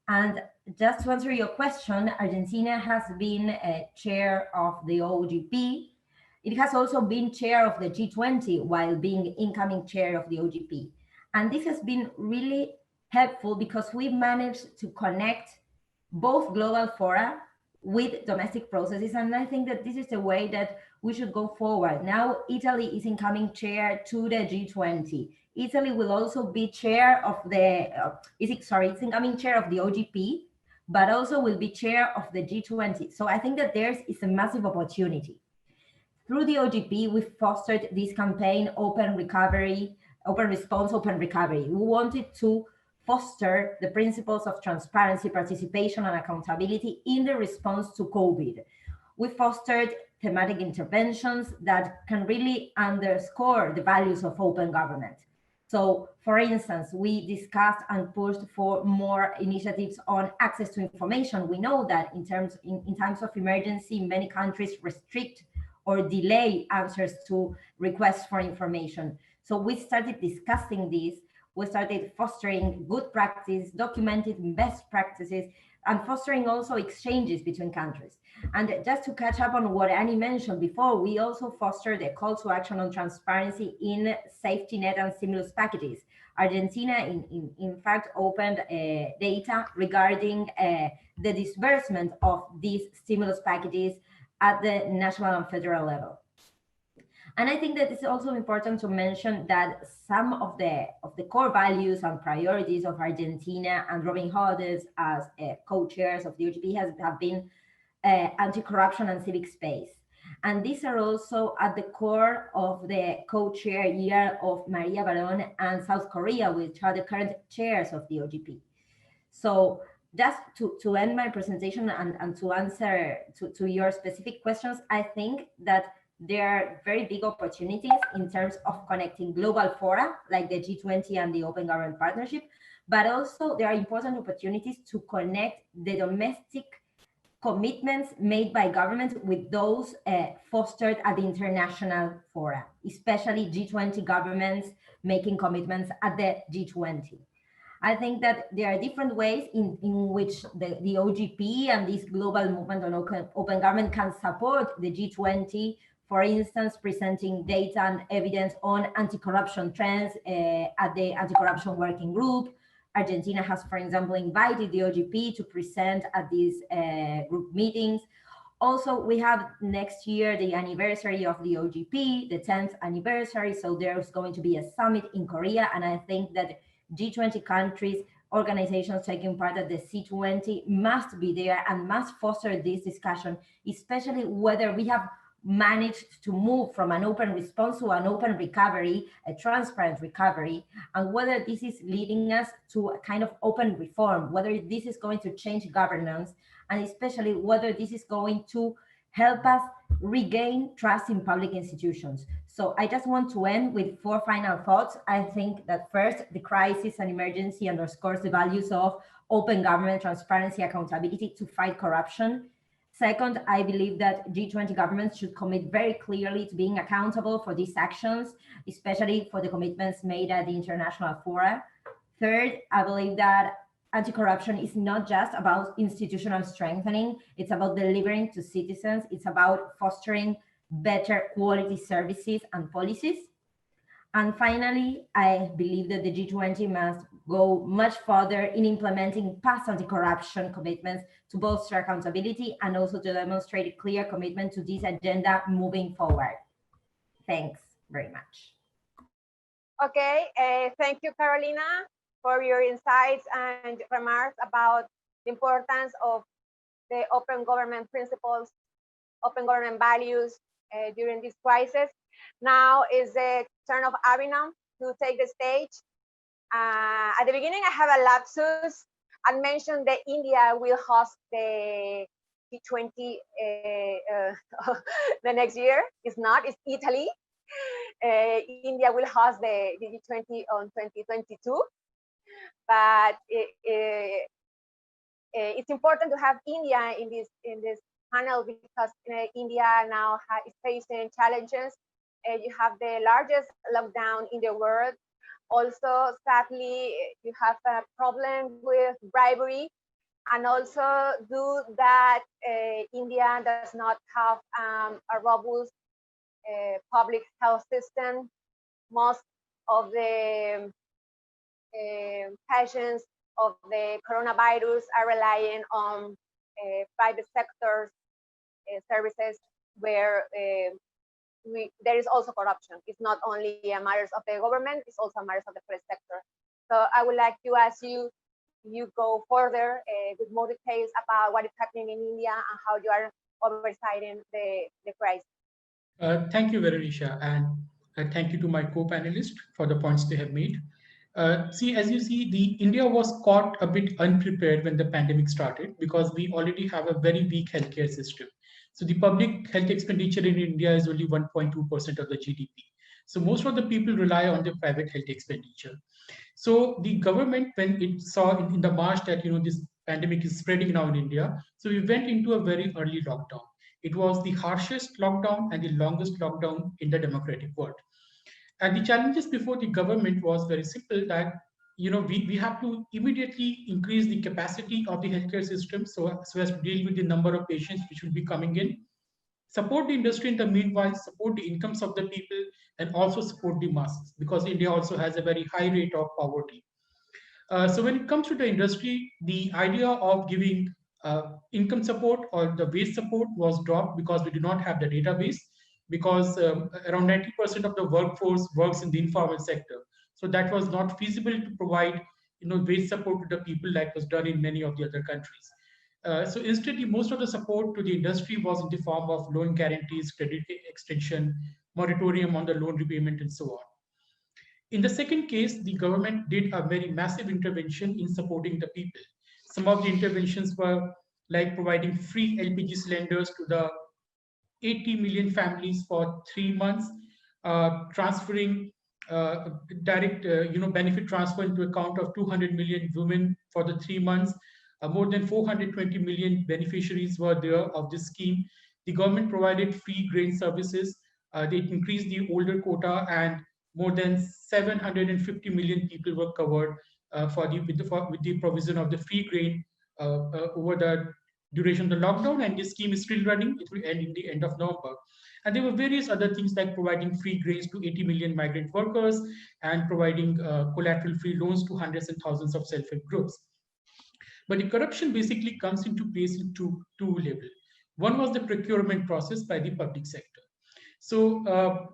And just to answer your question, Argentina has been chair of the OGP. It has also been chair of the G20 while being incoming chair of the OGP. And this has been really helpful because we managed to connect both global fora with domestic processes. And I think that this is the way that we should go forward. Now, Italy is incoming chair to the G20. Italy will also be chair of the, it's incoming chair of the OGP, but also will be chair of the G20. So I think that there is a massive opportunity. Through the OGP, we fostered this campaign, Open Recovery, Open Response, Open Recovery. We wanted to foster the principles of transparency, participation, and accountability in the response to COVID. We fostered thematic interventions that can really underscore the values of open government. So, for instance, we discussed and pushed for more initiatives on access to information. We know that in times of emergency, many countries restrict or delay answers to requests for information. So we started discussing this. We started fostering good practice, documented best practices, and fostering also exchanges between countries. And just to catch up on what Annie mentioned before, we also fostered a call to action on transparency in safety net and stimulus packages. Argentina, in fact, opened data regarding the disbursement of these stimulus packages at the national and federal level. And I think that it's also important to mention that some of the core values and priorities of Argentina and Robin Hodes as co-chairs of the OGP have been anti-corruption and civic space. And these are also at the core of the co-chair year of Maria Barón and South Korea, which are the current chairs of the OGP. So just to end my presentation and to answer to your specific questions, I think that there are very big opportunities in terms of connecting global fora like the G20 and the Open Government Partnership, but also there are important opportunities to connect the domestic commitments made by governments with those fostered at the international fora, especially G20 governments making commitments at the G20. I think that there are different ways in which the OGP and this global movement on open government can support the G20. For instance, presenting data and evidence on anti-corruption trends at the anti-corruption working group. Argentina has, for example, invited the OGP to present at these group meetings. Also, we have next year the anniversary of the OGP, the 10th anniversary. So there's going to be a summit in Korea. And I think that G20 countries, organizations taking part at the C20 must be there and must foster this discussion, especially whether we have managed to move from an open response to an open recovery, a transparent recovery, and whether this is leading us to a kind of open reform, whether this is going to change governance, and especially whether this is going to help us regain trust in public institutions. So I just want to end with 4 final thoughts. I think that first, the crisis and emergency underscores the values of open government, transparency, accountability to fight corruption. Second, I believe that G20 governments should commit very clearly to being accountable for these actions, especially for the commitments made at the international fora. Third, I believe that anti-corruption is not just about institutional strengthening, it's about delivering to citizens, it's about fostering better quality services and policies. And finally, I believe that the G20 must go much further in implementing past anti-corruption commitments to bolster accountability and also to demonstrate a clear commitment to this agenda moving forward. Thanks very much. Okay, thank you, Carolina, for your insights and remarks about the importance of the open government principles, open government values during this crisis. Now is the turn of Abhinam to take the stage. At the beginning, I have a lapsus and mentioned that India will host the G20 the next year. It's not, it's Italy. India will host the G20 on 2022. But it's important to have India in this panel because India now is facing challenges. You have the largest lockdown in the world. Also, sadly, you have a problem with bribery, and also due that India does not have a robust public health system. Most of the patients of the coronavirus are relying on private sector services where there is also corruption. It's not only a matters of the government, it's also a matters of the private sector. So I would like to ask you go further with more details about what is happening in India and how you are overseeing the crisis. Thank you, Veronica, and thank you to my co-panelists for the points they have made. See, as you see, India was caught a bit unprepared when the pandemic started because we already have a very weak healthcare system. So the public health expenditure in India is only 1.2% of the GDP. So most of the people rely on the private health expenditure. So the government, when it saw in the March that this pandemic is spreading now in India, so we went into a very early lockdown. It was the harshest lockdown and the longest lockdown in the democratic world. And the challenges before the government was very simple that we have to immediately increase the capacity of the healthcare system so as to deal with the number of patients which will be coming in, support the industry in the meanwhile, support the incomes of the people, and also support the masses because India also has a very high rate of poverty. So when it comes to the industry, the idea of giving income support or the wage support was dropped because we do not have the database, because around 90% of the workforce works in the informal sector. So that was not feasible to provide wage support to the people like was done in many of the other countries. So instead, most of the support to the industry was in the form of loan guarantees, credit extension, moratorium on the loan repayment, and so on. In the second case, the government did a very massive intervention in supporting the people. Some of the interventions were like providing free LPG cylinders to the 80 million families for 3 months, transferring direct benefit transfer into account of 200 million women for the 3 months. More than 420 million beneficiaries were there of this scheme. The government provided free grain services. They increased the older quota, and more than 750 million people were covered with the provision of the free grain over the duration of the lockdown, and this scheme is still running. It will end in the end of November. And there were various other things like providing free grains to 80 million migrant workers and providing collateral-free loans to hundreds and thousands of self-help groups. But the corruption basically comes into place in two levels. One was the procurement process by the public sector. So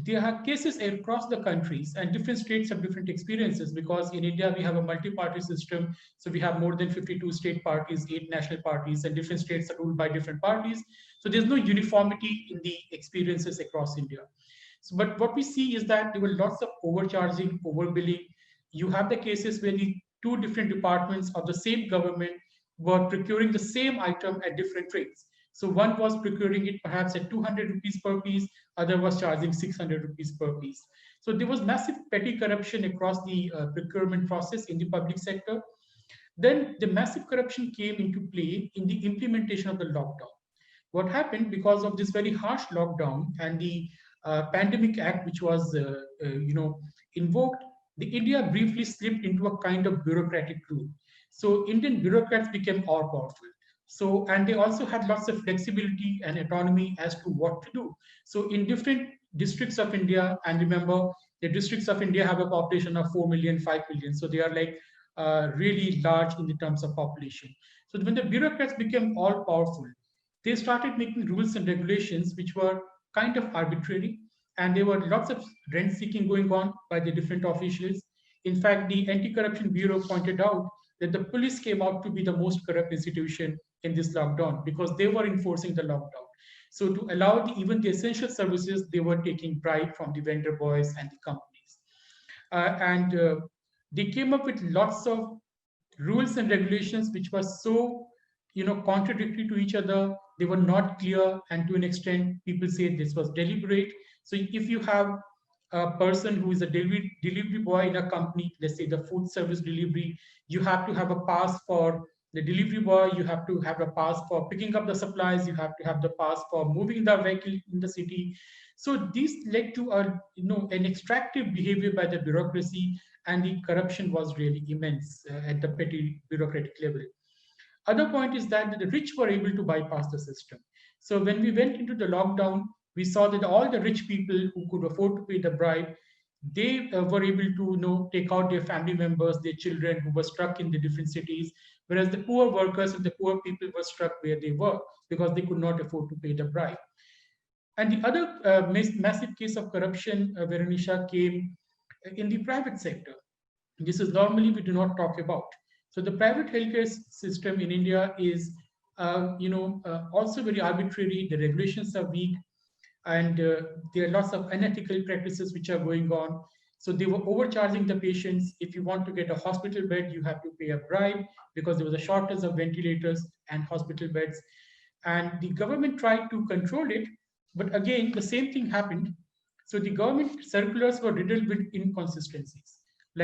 there are cases across the countries, and different states have different experiences, because in India we have a multi-party system. So we have more than 52 state parties, 8 national parties, and different states are ruled by different parties. So there's no uniformity in the experiences across India. So, but what we see is that there were lots of overcharging, overbilling. You have the cases where the two different departments of the same government were procuring the same item at different rates. So one was procuring it perhaps at 200 rupees per piece, other was charging 600 rupees per piece. So there was massive petty corruption across the procurement process in the public sector. Then the massive corruption came into play in the implementation of the lockdown. What happened, because of this very harsh lockdown and the pandemic act, which was invoked, the India briefly slipped into a kind of bureaucratic rule. So Indian bureaucrats became all powerful. So, and they also had lots of flexibility and autonomy as to what to do. So in different districts of India, and remember, the districts of India have a population of 4 million, 5 million. So they are like really large in the terms of population. So when the bureaucrats became all powerful, they started making rules and regulations which were kind of arbitrary, and there were lots of rent seeking going on by the different officials. In fact, the Anti-Corruption Bureau pointed out that the police came out to be the most corrupt institution in this lockdown, because they were enforcing the lockdown. So to allow even the essential services, they were taking bribe from the vendor boys and the companies. And they came up with lots of rules and regulations which were so contradictory to each other. They were not clear, and to an extent people say this was deliberate. So if you have a person who is a delivery boy in a company, let's say the food service delivery, you have to have a pass for the delivery boy, you have to have a pass for picking up the supplies, you have to have the pass for moving the vehicle in the city. So this led to an extractive behavior by the bureaucracy, and the corruption was really immense at the petty bureaucratic level. Other point is that the rich were able to bypass the system. So when we went into the lockdown, we saw that all the rich people who could afford to pay the bribe, they were able to take out their family members, their children who were stuck in the different cities, whereas the poor workers and the poor people were stuck where they were because they could not afford to pay the bribe. And the other massive case of corruption, Veronica, came in the private sector. This is normally we do not talk about. So the private healthcare system in India is, also very arbitrary. The regulations are weak, and there are lots of unethical practices which are going on. So they were overcharging the patients. If you want to get a hospital bed, you have to pay a bribe, because there was a shortage of ventilators and hospital beds. And the government tried to control it, but again, the same thing happened. So the government circulars were riddled with inconsistencies.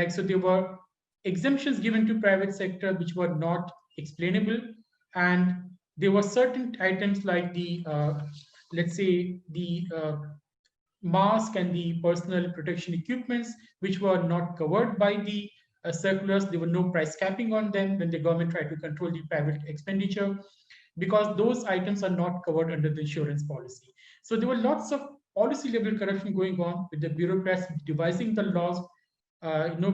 So there were exemptions given to private sector which were not explainable, and there were certain items like the let's say the mask and the personal protection equipments which were not covered by the circulars. There were no price capping on them when the government tried to control the private expenditure, because those items are not covered under the insurance policy. So there were lots of policy level corruption going on, with the bureaucrats devising the laws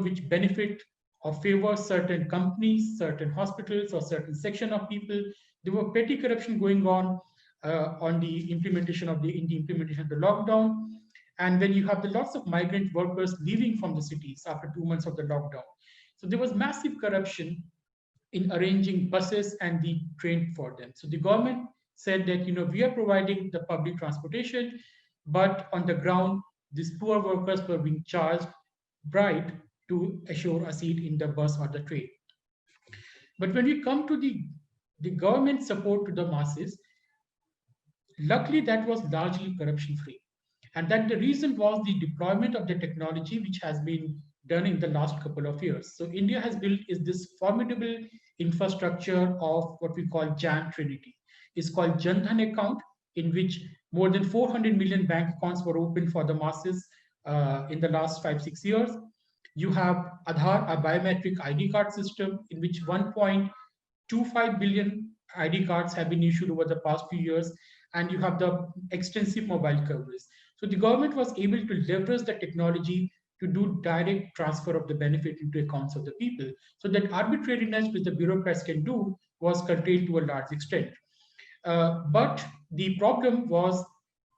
which benefit or favor certain companies, certain hospitals, or certain section of people. There were petty corruption going on the implementation of the lockdown. And when you have the lots of migrant workers leaving from the cities after 2 months of the lockdown, so there was massive corruption in arranging buses and the train for them. So the government said that we are providing the public transportation, but on the ground, these poor workers were being charged bribe to assure a seat in the bus or the train. But when we come to the government support to the masses, luckily that was largely corruption free. And that the reason was the deployment of the technology which has been done in the last couple of years. So India has built this formidable infrastructure of what we call Jan Trinity. It's called Jan Dhan account, in which more than 400 million bank accounts were opened for the masses in the last 5-6 years. You have Aadhaar, a biometric ID card system, in which 1.25 billion ID cards have been issued over the past few years, and you have the extensive mobile coverage. So the government was able to leverage the technology to do direct transfer of the benefit into accounts of the people. So that arbitrariness which the bureaucrats can do was curtailed to a large extent. But the problem was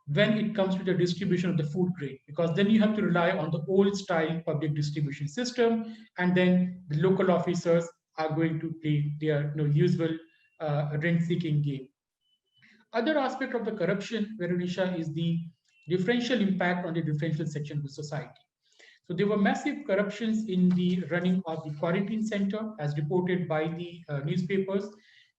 when it comes to the distribution of the food grain, because then you have to rely on the old style public distribution system, and then the local officers are going to play their usual rent-seeking game. Other aspect of the corruption, Veronica, is the differential impact on the differential section of the society. So there were massive corruptions in the running of the quarantine center, as reported by the newspapers.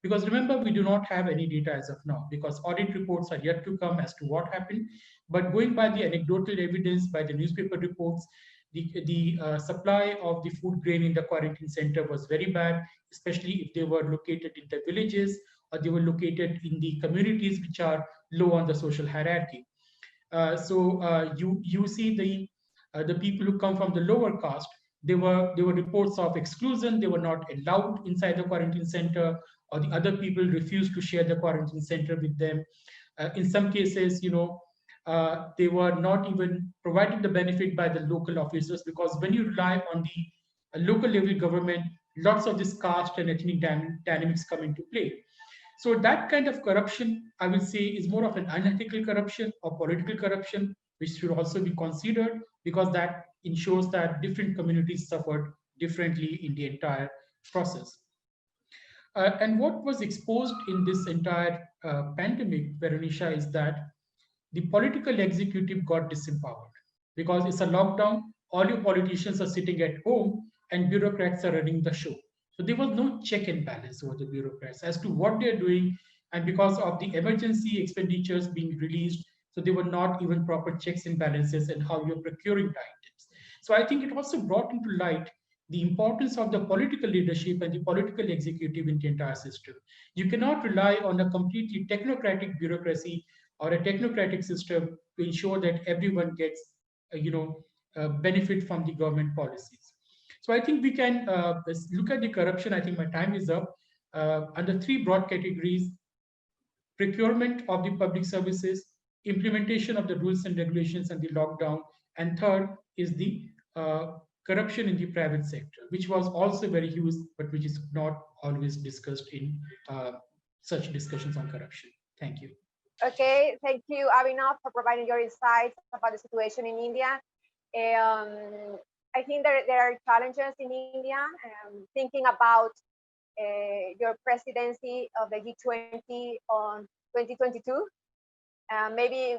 Because remember, we do not have any data as of now, because audit reports are yet to come as to what happened. But going by the anecdotal evidence, by the newspaper reports, the supply of the food grain in the quarantine center was very bad, especially if they were located in the villages or they were located in the communities which are low on the social hierarchy. You see the people who come from the lower caste, there were reports of exclusion. They were not allowed inside the quarantine center, or the other people refused to share the quarantine center with them. In some cases, they were not even provided the benefit by the local officers, because when you rely on the local level government, lots of this caste and ethnic dynamics come into play. So that kind of corruption, I will say, is more of an unethical corruption or political corruption, which should also be considered, because that ensures that different communities suffered differently in the entire process. And what was exposed in this entire pandemic, Veronica, is that the political executive got disempowered, because it's a lockdown. All your politicians are sitting at home and bureaucrats are running the show. So there was no check and balance over the bureaucrats as to what they're doing. And because of the emergency expenditures being released, so there were not even proper checks and balances and how you're procuring the items. So I think it also brought into light the importance of the political leadership and the political executive in the entire system. You cannot rely on a completely technocratic bureaucracy or a technocratic system to ensure that everyone gets, benefit from the government policies. So I think we can look at the corruption. I think my time is up. Under three broad categories: procurement of the public services, implementation of the rules and regulations and the lockdown, and third is the corruption in the private sector, which was also very huge, but which is not always discussed in such discussions on corruption. Thank you. Okay, thank you, Abhinav, for providing your insights about the situation in India. I think there are challenges in India. Thinking about your presidency of the G20 on 2022, maybe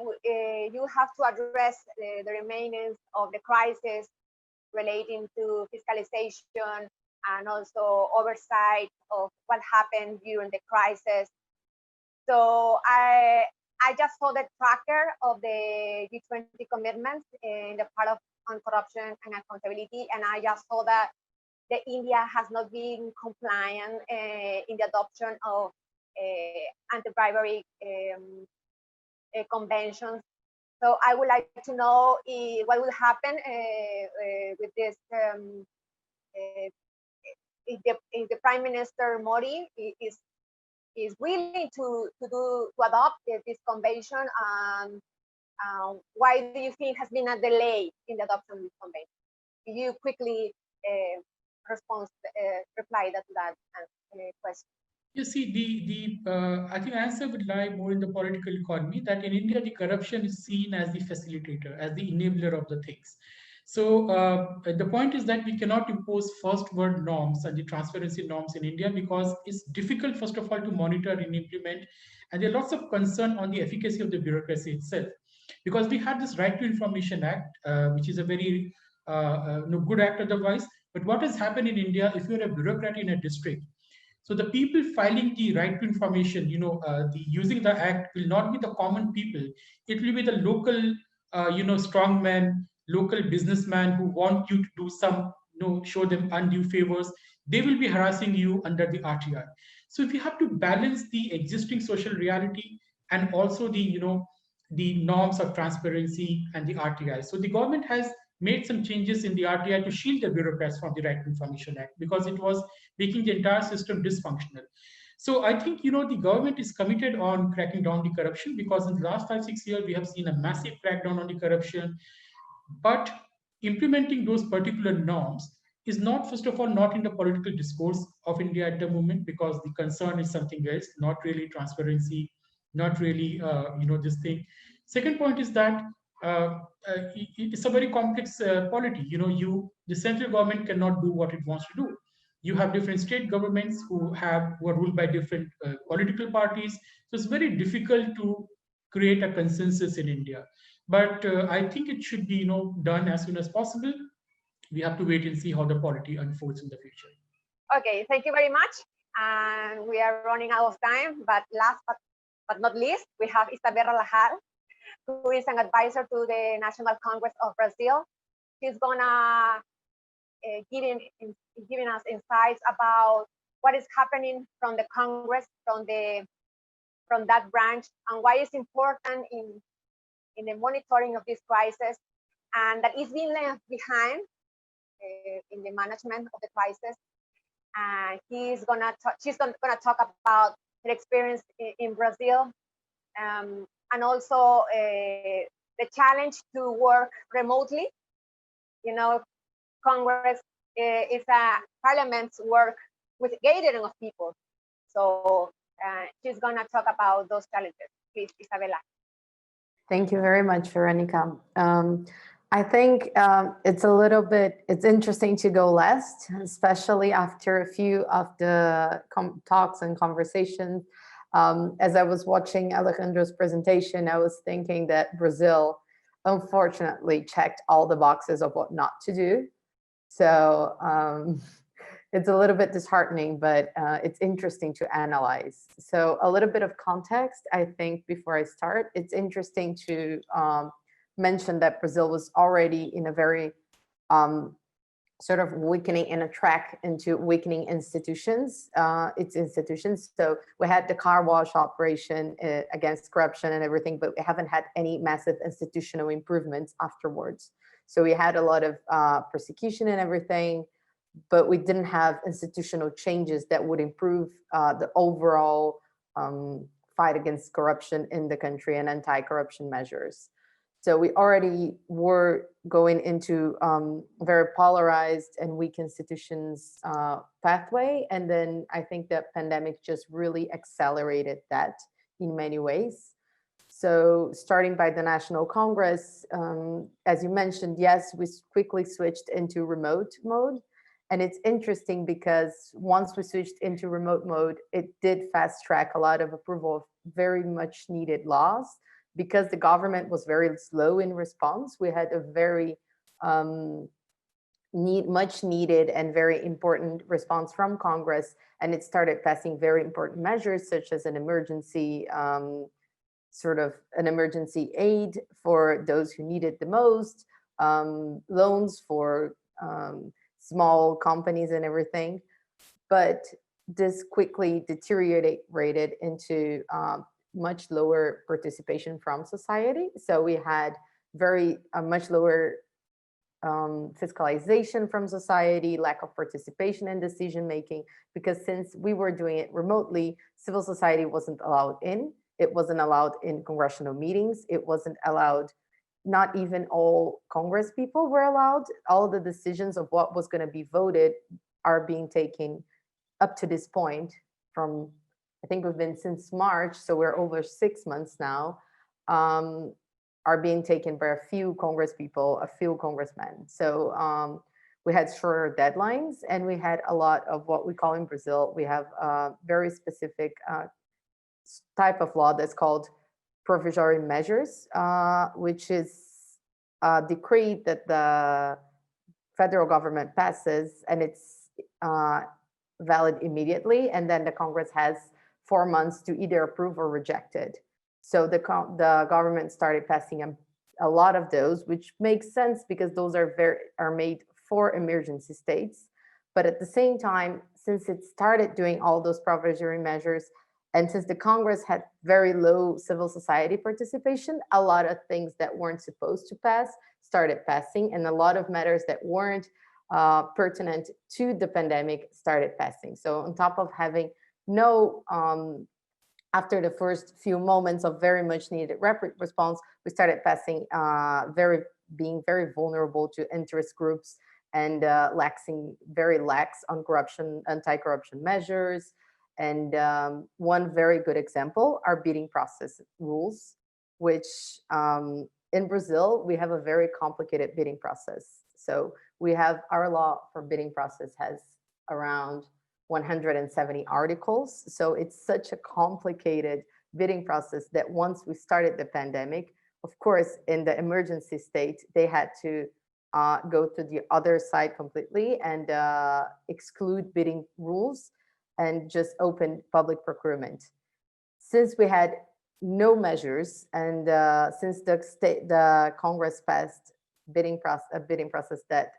you have to address the remains of the crisis relating to fiscalization and also oversight of what happened during the crisis. So I just saw the tracker of the G20 commitments in the part of on corruption and accountability, and I just saw that India has not been compliant in the adoption of anti-bribery conventions. So I would like to know what will happen with this if the Prime Minister Modi is willing to adopt this convention. Why do you think has been a delay in the adoption of this convention? Can you quickly reply to that question? You see, I think the answer would lie more in the political economy, that in India, the corruption is seen as the facilitator, as the enabler of the things. So the point is that we cannot impose first world norms and the transparency norms in India, because it's difficult, first of all, to monitor and implement. And there are lots of concern on the efficacy of the bureaucracy itself. Because we had this Right to Information Act, which is a very good act otherwise. But what has happened in India, if you're a bureaucrat in a district, so the people filing the right to information, using the act will not be the common people. It will be the local, strongmen, local businessmen who want you to do some, show them undue favors. They will be harassing you under the RTI. So if you have to balance the existing social reality and also the, the norms of transparency and the RTI. So the government has made some changes in the RTI to shield the bureaucrats from the Right to Information Act, because it was making the entire system dysfunctional. So I think, the government is committed on cracking down the corruption, because in the last 5-6 years, we have seen a massive crackdown on the corruption. But implementing those particular norms is not, first of all, not in the political discourse of India at the moment, because the concern is something else, not really transparency not really, this thing. Second point is that it's a very complex polity. The central government cannot do what it wants to do. You have different state governments who are ruled by different political parties. So it's very difficult to create a consensus in India. But I think it should be, done as soon as possible. We have to wait and see how the polity unfolds in the future. Okay, thank you very much. And we are running out of time, but last but not least, we have Isabella Lajar, who is an advisor to the National Congress of Brazil. She's gonna giving us insights about what is happening from the Congress, from that branch, and why it's important in the monitoring of this crisis, and that is being left behind in the management of the crisis. And she's gonna talk about her experience in Brazil, and also the challenge to work remotely. Congress is a parliament's work with gathering of people. So she's gonna talk about those challenges. Please, Isabella. Thank you very much, Veronica. I think it's interesting to go last, especially after a few of the talks and conversations. As I was watching Alejandro's presentation, I was thinking that Brazil, unfortunately, checked all the boxes of what not to do. So it's a little bit disheartening, but it's interesting to analyze. So a little bit of context, I think, before I start, it's interesting to mention that Brazil was already in a very sort of weakening in a track into weakening institutions, its institutions. So we had the car wash operation against corruption and everything, but we haven't had any massive institutional improvements afterwards. So we had a lot of persecution and everything, but we didn't have institutional changes that would improve the overall fight against corruption in the country and anti-corruption measures. So we already were going into very polarized and weak institutions pathway. And then I think that pandemic just really accelerated that in many ways. So starting by the National Congress, as you mentioned, yes, we quickly switched into remote mode. And it's interesting because once we switched into remote mode, it did fast track a lot of approval of very much needed laws. Because the government was very slow in response, we had a very much needed and very important response from Congress, and it started passing very important measures such as an emergency emergency aid for those who need it the most, loans for small companies and everything. But this quickly deteriorated into much lower participation from society. So we had much lower fiscalization from society, lack of participation in decision making, because since we were doing it remotely, civil society wasn't allowed in. It wasn't allowed in congressional meetings. It wasn't allowed, not even all Congress people were allowed. All the decisions of what was going to be voted are being taken up to this point from, I think we've been since March, so we're over 6 months now, are being taken by a few Congress people, a few congressmen. So we had shorter deadlines, and we had a lot of what we call in Brazil, we have a very specific type of law that's called provisory measures, which is a decree that the federal government passes, and it's valid immediately, and then the Congress has 4 months to either approve or reject it. So the government started passing a lot of those, which makes sense because those are made for emergency states. But at the same time, since it started doing all those provisory measures, and since the Congress had very low civil society participation, a lot of things that weren't supposed to pass started passing, and a lot of matters that weren't pertinent to the pandemic started passing. So on top of having no, after the first few moments of very much needed rapid response, we started passing being very vulnerable to interest groups and very lax on corruption, anti-corruption measures. And one very good example are bidding process rules, which in Brazil, we have a very complicated bidding process. So we have our law for bidding process has around 170 articles. So it's such a complicated bidding process that once we started the pandemic, of course, in the emergency state, they had to go to the other side completely and exclude bidding rules and just open public procurement. Since we had no measures and since the Congress passed a bidding process that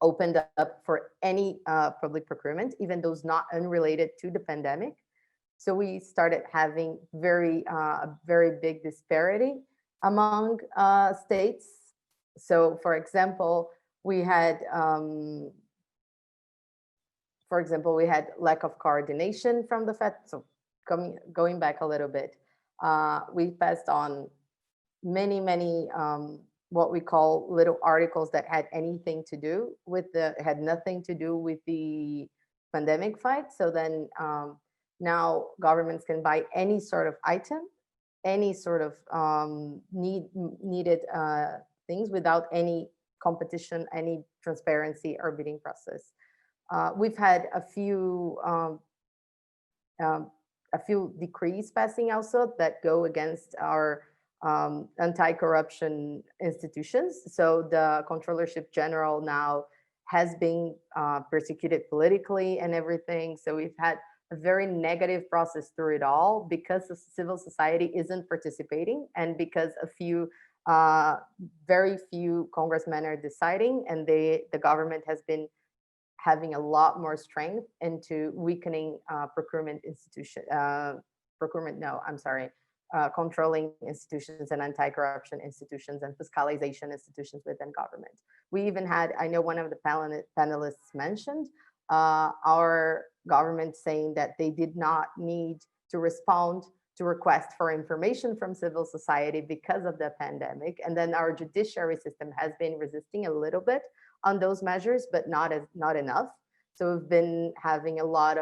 opened up for any public procurement, even those not unrelated to the pandemic. So we started having a very big disparity among states. So for example, we had lack of coordination from the Fed. So going back a little bit, we passed on many what we call little articles that had anything to do with had nothing to do with the pandemic fight. So then now governments can buy any sort of item, any sort of needed things without any competition, any transparency or bidding process. We've had a few decrees passing also that go against our anti-corruption institutions. So the Controllership General now has been persecuted politically and everything. So we've had a very negative process through it all because the civil society isn't participating and because very few congressmen are deciding, and the government has been having a lot more strength into weakening controlling institutions and anti-corruption institutions and fiscalization institutions within government. We even had, I know one of the panelists mentioned, our government saying that they did not need to respond to requests for information from civil society because of the pandemic. And then our judiciary system has been resisting a little bit on those measures, but not enough. So we've been having a lot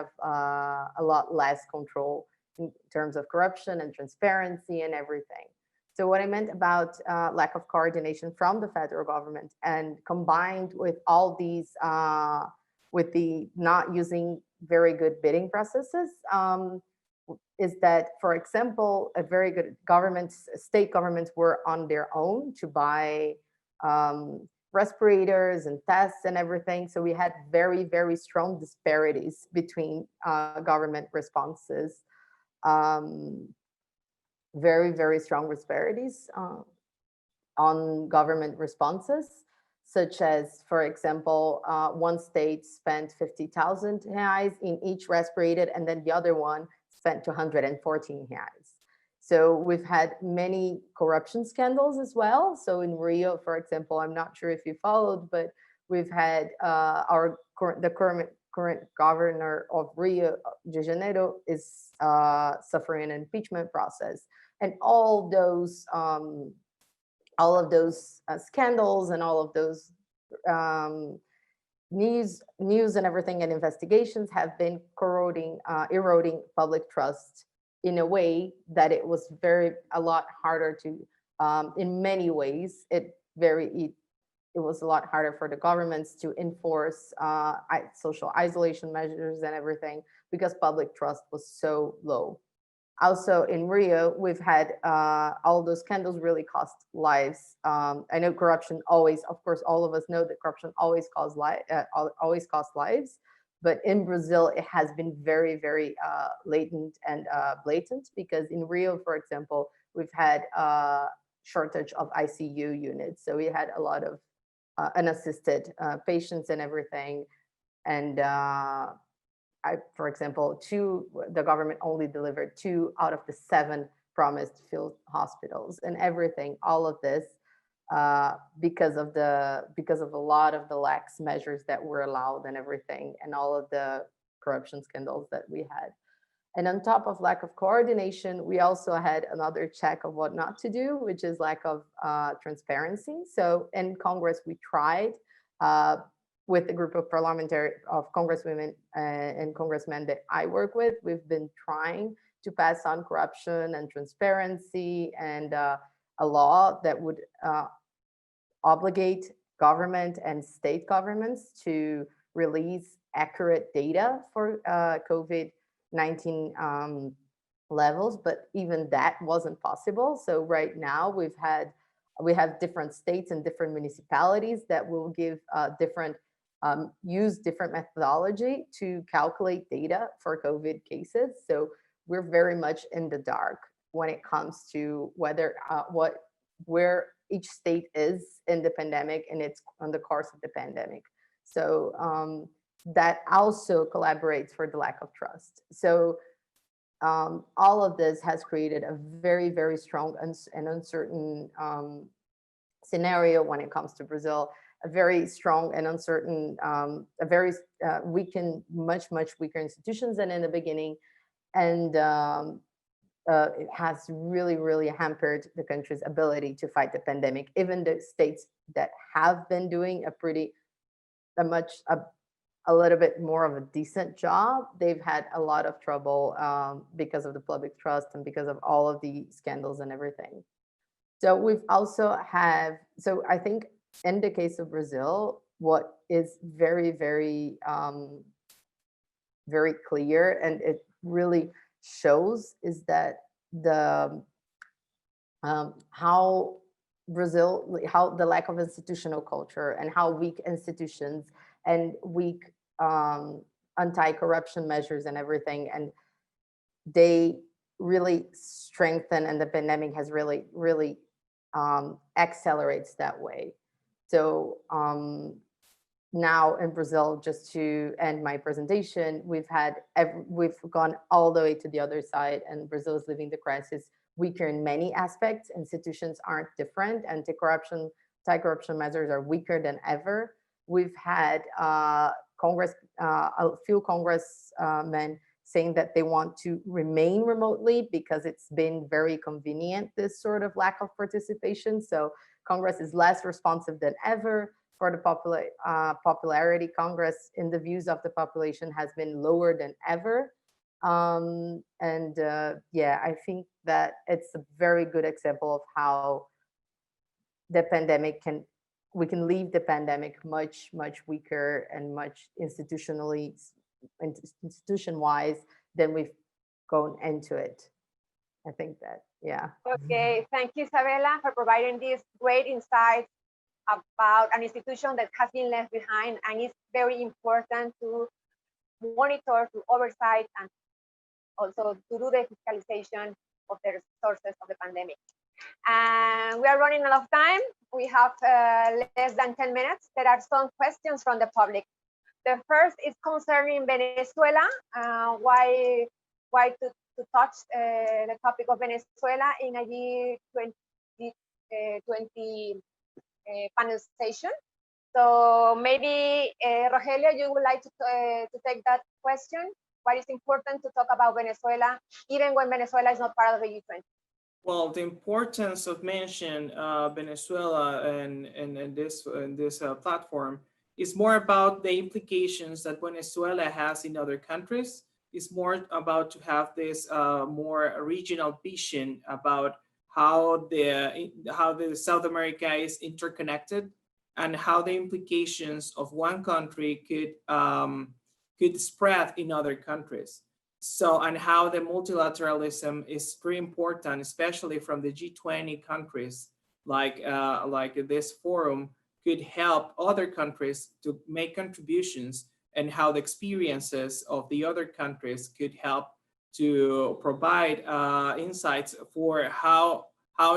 less control in terms of corruption and transparency and everything. So what I meant about lack of coordination from the federal government and combined with all these, with the not using very good bidding processes, is that, for example, a very good state governments were on their own to buy respirators and tests and everything. So we had very, very strong disparities between government responses. Very, very strong disparities on government responses, such as, for example, one state spent 50,000 reais in each respirated, and then the other one spent 214 reais. So we've had many corruption scandals as well. So in Rio, for example, I'm not sure if you followed, but we've had the current governor of Rio de Janeiro is suffering an impeachment process, and all of those scandals and all of those news and everything and investigations have been eroding public trust in a way that it was a lot harder to, in many ways, it was a lot harder for the governments to enforce social isolation measures and everything because public trust was so low. Also in Rio, we've had all those scandals really cost lives. I know corruption always, of course, all of us know that corruption always costs lives. But in Brazil, it has been very, very latent and blatant because in Rio, for example, we've had a shortage of ICU units. So we had a lot of unassisted patients and everything. And for example, the government only delivered 2 out of the 7 promised field hospitals and everything, all of this because of a lot of the lax measures that were allowed and everything, and all of the corruption scandals that we had. And on top of lack of coordination, we also had another check of what not to do, which is lack of transparency. So in Congress, we tried with the group of congresswomen and congressmen that I work with, we've been trying to pass on corruption and transparency and a law that would obligate government and state governments to release accurate data for COVID-19 levels, but even that wasn't possible. So right now we have different states and different municipalities that will give use different methodology to calculate data for COVID cases. So we're very much in the dark when it comes to whether where each state is in the pandemic and it's on the course of the pandemic. So that also collaborates for the lack of trust. So all of this has created a very, very strong and uncertain scenario when it comes to Brazil, a very strong and uncertain, a very weakened, much weaker institutions than in the beginning. And it has really hampered the country's ability to fight the pandemic. Even the states that have been doing a little bit more of a decent job, they've had a lot of trouble because of the public trust and because of all of the scandals and everything. So we've also so I think in the case of Brazil, what is very clear and it really shows is that how the lack of institutional culture and how weak institutions and weak anti-corruption measures and everything, and they really strengthen, and the pandemic has really accelerates that way. So now in Brazil, just to end my presentation, we've gone all the way to the other side, and Brazil is living the crisis weaker in many aspects. Institutions aren't different. Anti-corruption measures are weaker than ever. We've had a few congressmen saying that they want to remain remotely because it's been very convenient, this sort of lack of participation. So Congress is less responsive than ever. For the popularity, Congress in the views of the population has been lower than ever. Yeah, I think that it's a very good example of how the pandemic we can leave the pandemic much weaker and much institution-wise than we've gone into it. I think that, yeah. Okay, thank you, Isabella, for providing these great insights about an institution that has been left behind, and it's very important to monitor, to oversight, and also to do the fiscalization of the resources of the pandemic. And we are running out of time. We have less than 10 minutes. There are some questions from the public. The first is concerning Venezuela. Why to touch the topic of Venezuela in a G20 panel session? So maybe Rogelio, you would like to take that question. Why is important to talk about Venezuela, even when Venezuela is not part of the G20? Well, the importance of mentioning Venezuela and this platform is more about the implications that Venezuela has in other countries. It's more about to have this more regional vision about how the South America is interconnected and how the implications of one country could spread in other countries. So, and how the multilateralism is very important, especially from the G20 countries, like this forum could help other countries to make contributions, and how the experiences of the other countries could help to provide insights for how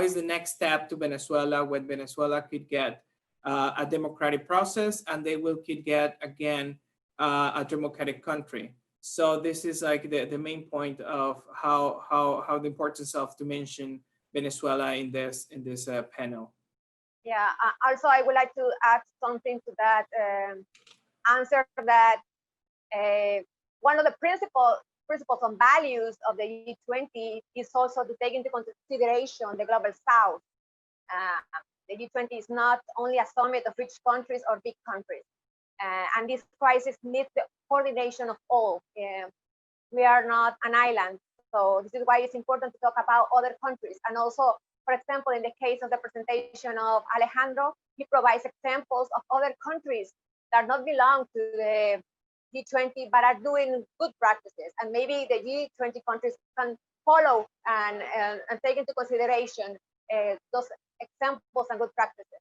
is the next step to Venezuela, when Venezuela could get a democratic process and they could get again a democratic country. So this is like the main point of how the importance of to mention Venezuela in this panel. Yeah. Also, I would like to add something to that answer. That one of the principles and values of the G20 is also to take into consideration the global South. The G20 is not only a summit of rich countries or big countries. And this crisis needs the coordination of all. We are not an island. So this is why it's important to talk about other countries. And also, for example, in the case of the presentation of Alejandro, he provides examples of other countries that not belong to the G20, but are doing good practices. And maybe the G20 countries can follow and take into consideration those examples and good practices.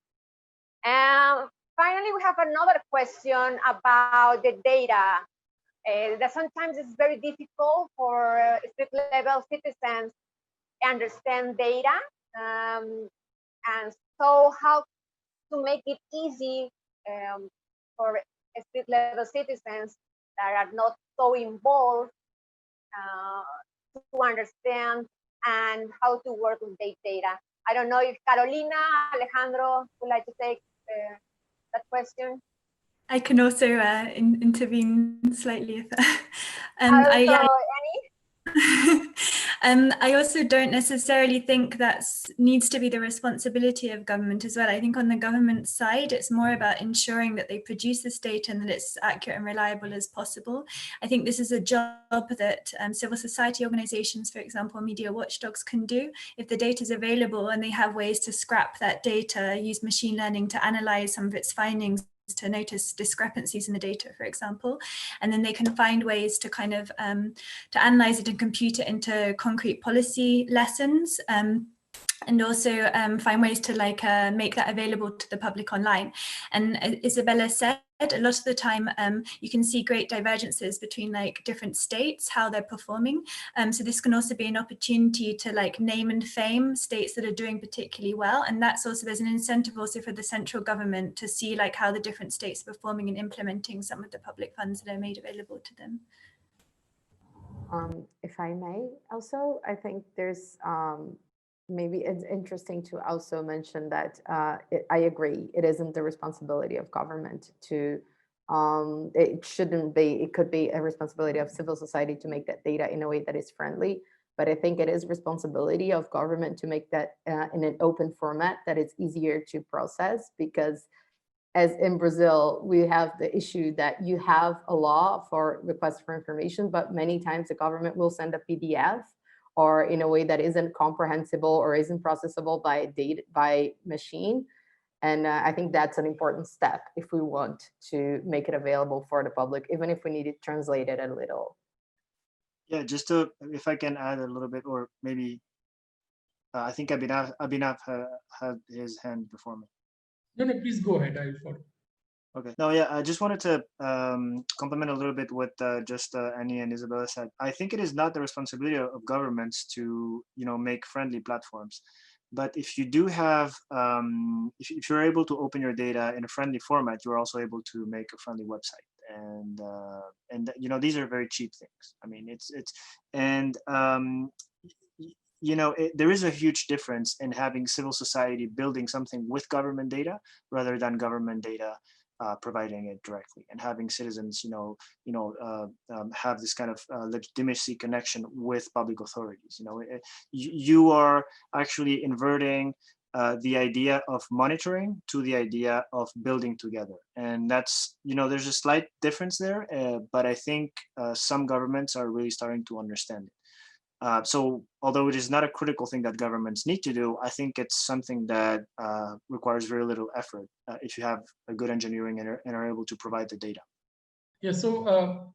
And finally, we have another question about the data. That sometimes it's very difficult for street level citizens to understand data. And so how to make it easy for street level citizens that are not so involved to understand and how to work with big data. I don't know if Carolina, Alejandro would like to take that question. I can also intervene slightly if I also don't necessarily think that needs to be the responsibility of government as well. I think on the government side, it's more about ensuring that they produce this data and that it's accurate and reliable as possible. I think this is a job that civil society organizations, for example, media watchdogs can do. If the data is available and they have ways to scrap that data, use machine learning to analyze some of its findings, to notice discrepancies in the data, for example, and then they can find ways to kind of to analyze it and compute it into concrete policy lessons, and also find ways to make that available to the public online. And Isabella said, a lot of the time you can see great divergences between different states, how they're performing. So this can also be an opportunity to name and fame states that are doing particularly well. And that's also, there's an incentive also for the central government to see how the different states are performing and implementing some of the public funds that are made available to them. If I may also, I think there's maybe it's interesting to also mention that I agree, it isn't the responsibility of government to, it shouldn't be, it could be a responsibility of civil society to make that data in a way that is friendly, but I think it is responsibility of government to make that in an open format that is easier to process, because as in Brazil, we have the issue that you have a law for requests for information, but many times the government will send a PDF or in a way that isn't comprehensible or isn't processable by machine. And I think that's an important step if we want to make it available for the public, even if we need it translated a little. Yeah, just to, if I can add a little bit, or maybe, I think Abhinav had his hand before me. No, please go ahead, I'll follow. Okay. No, yeah, I just wanted to complement a little bit what just Annie and Isabella said. I think it is not the responsibility of governments to, make friendly platforms. But if you do have, if you're able to open your data in a friendly format, you're also able to make a friendly website. And these are very cheap things. I mean, there is a huge difference in having civil society building something with government data rather than government data providing it directly, and having citizens, have this kind of legitimacy connection with public authorities. You are actually inverting the idea of monitoring to the idea of building together, and that's, there's a slight difference there, but I think some governments are really starting to understand it. So although it is not a critical thing that governments need to do, I think it's something that requires very little effort if you have a good engineering and are able to provide the data. Yeah, so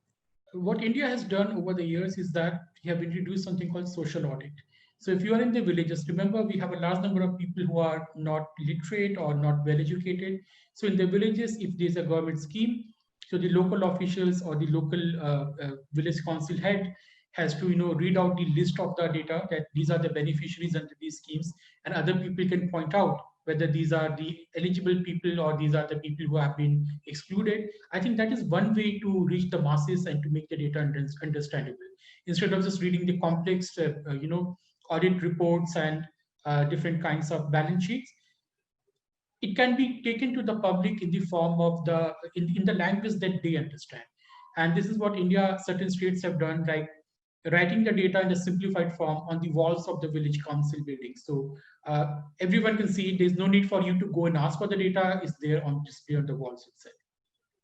what India has done over the years is that we have introduced something called social audit. So if you are in the villages, remember we have a large number of people who are not literate or not well educated. So in the villages, if there's a government scheme, so the local officials or the local village council head has to read out the list of the data, that these are the beneficiaries under these schemes, and other people can point out whether these are the eligible people or these are the people who have been excluded. I think that is one way to reach the masses and to make the data understandable, instead of just reading the complex audit reports and different kinds of balance sheets. It can be taken to the public in the form of in the language that they understand. And this is what certain states have done, like writing the data in a simplified form on the walls of the village council buildings. So everyone can see it. There's no need for you to go and ask for the data. It's there on display on the walls itself.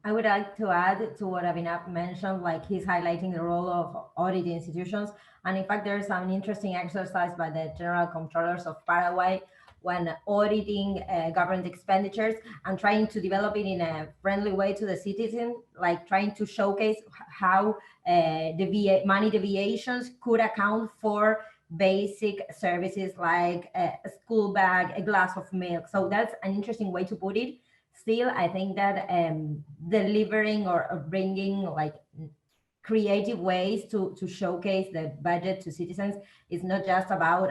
I would like to add to what Abhinav mentioned, like he's highlighting the role of audit institutions. And in fact, there's an interesting exercise by the General Controllers of Paraguay when auditing government expenditures and trying to develop it in a friendly way to the citizen, like trying to showcase how money deviations could account for basic services like a school bag, a glass of milk. So that's an interesting way to put it. Still, I think that delivering or bringing like creative ways to showcase the budget to citizens is not just about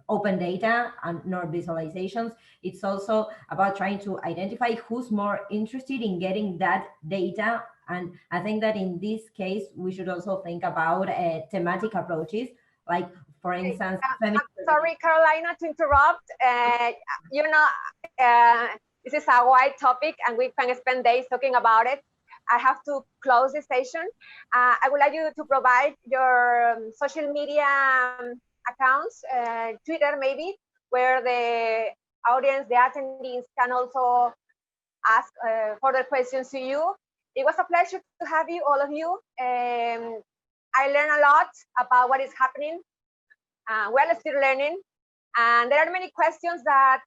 open data and nor visualizations. It's also about trying to identify who's more interested in getting that data. And I think that in this case, we should also think about thematic approaches, like for instance, I'm sorry, Carolina, to interrupt. This is a wide topic and we can spend days talking about it. I have to close this session. I would like you to provide your social media accounts, Twitter maybe, where the audience, the attendees can also ask further questions to you. It was a pleasure to have you, all of you. I learned a lot about what is happening. We're still learning. And there are many questions that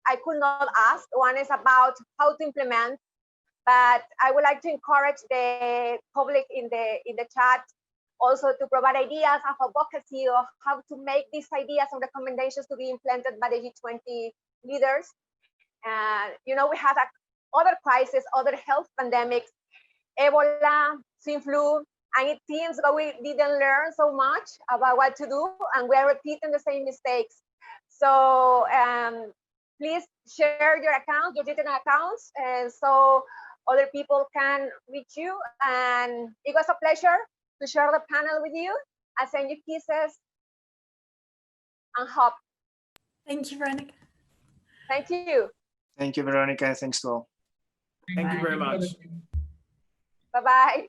I could not ask. One is about how to implement, but I would like to encourage the public in the chat also to provide ideas of advocacy of how to make these ideas and recommendations to be implemented by the G20 leaders. We had other crises, other health pandemics, Ebola, swine flu, and it seems that we didn't learn so much about what to do, and we're repeating the same mistakes. So please share your account, your digital accounts, and so other people can reach you. And it was a pleasure to share the panel with you. I send you kisses and hope. Thank you, Veronica. Thank you. Thank you, Veronica. Thanks to all. Thank you very much. Bye-bye.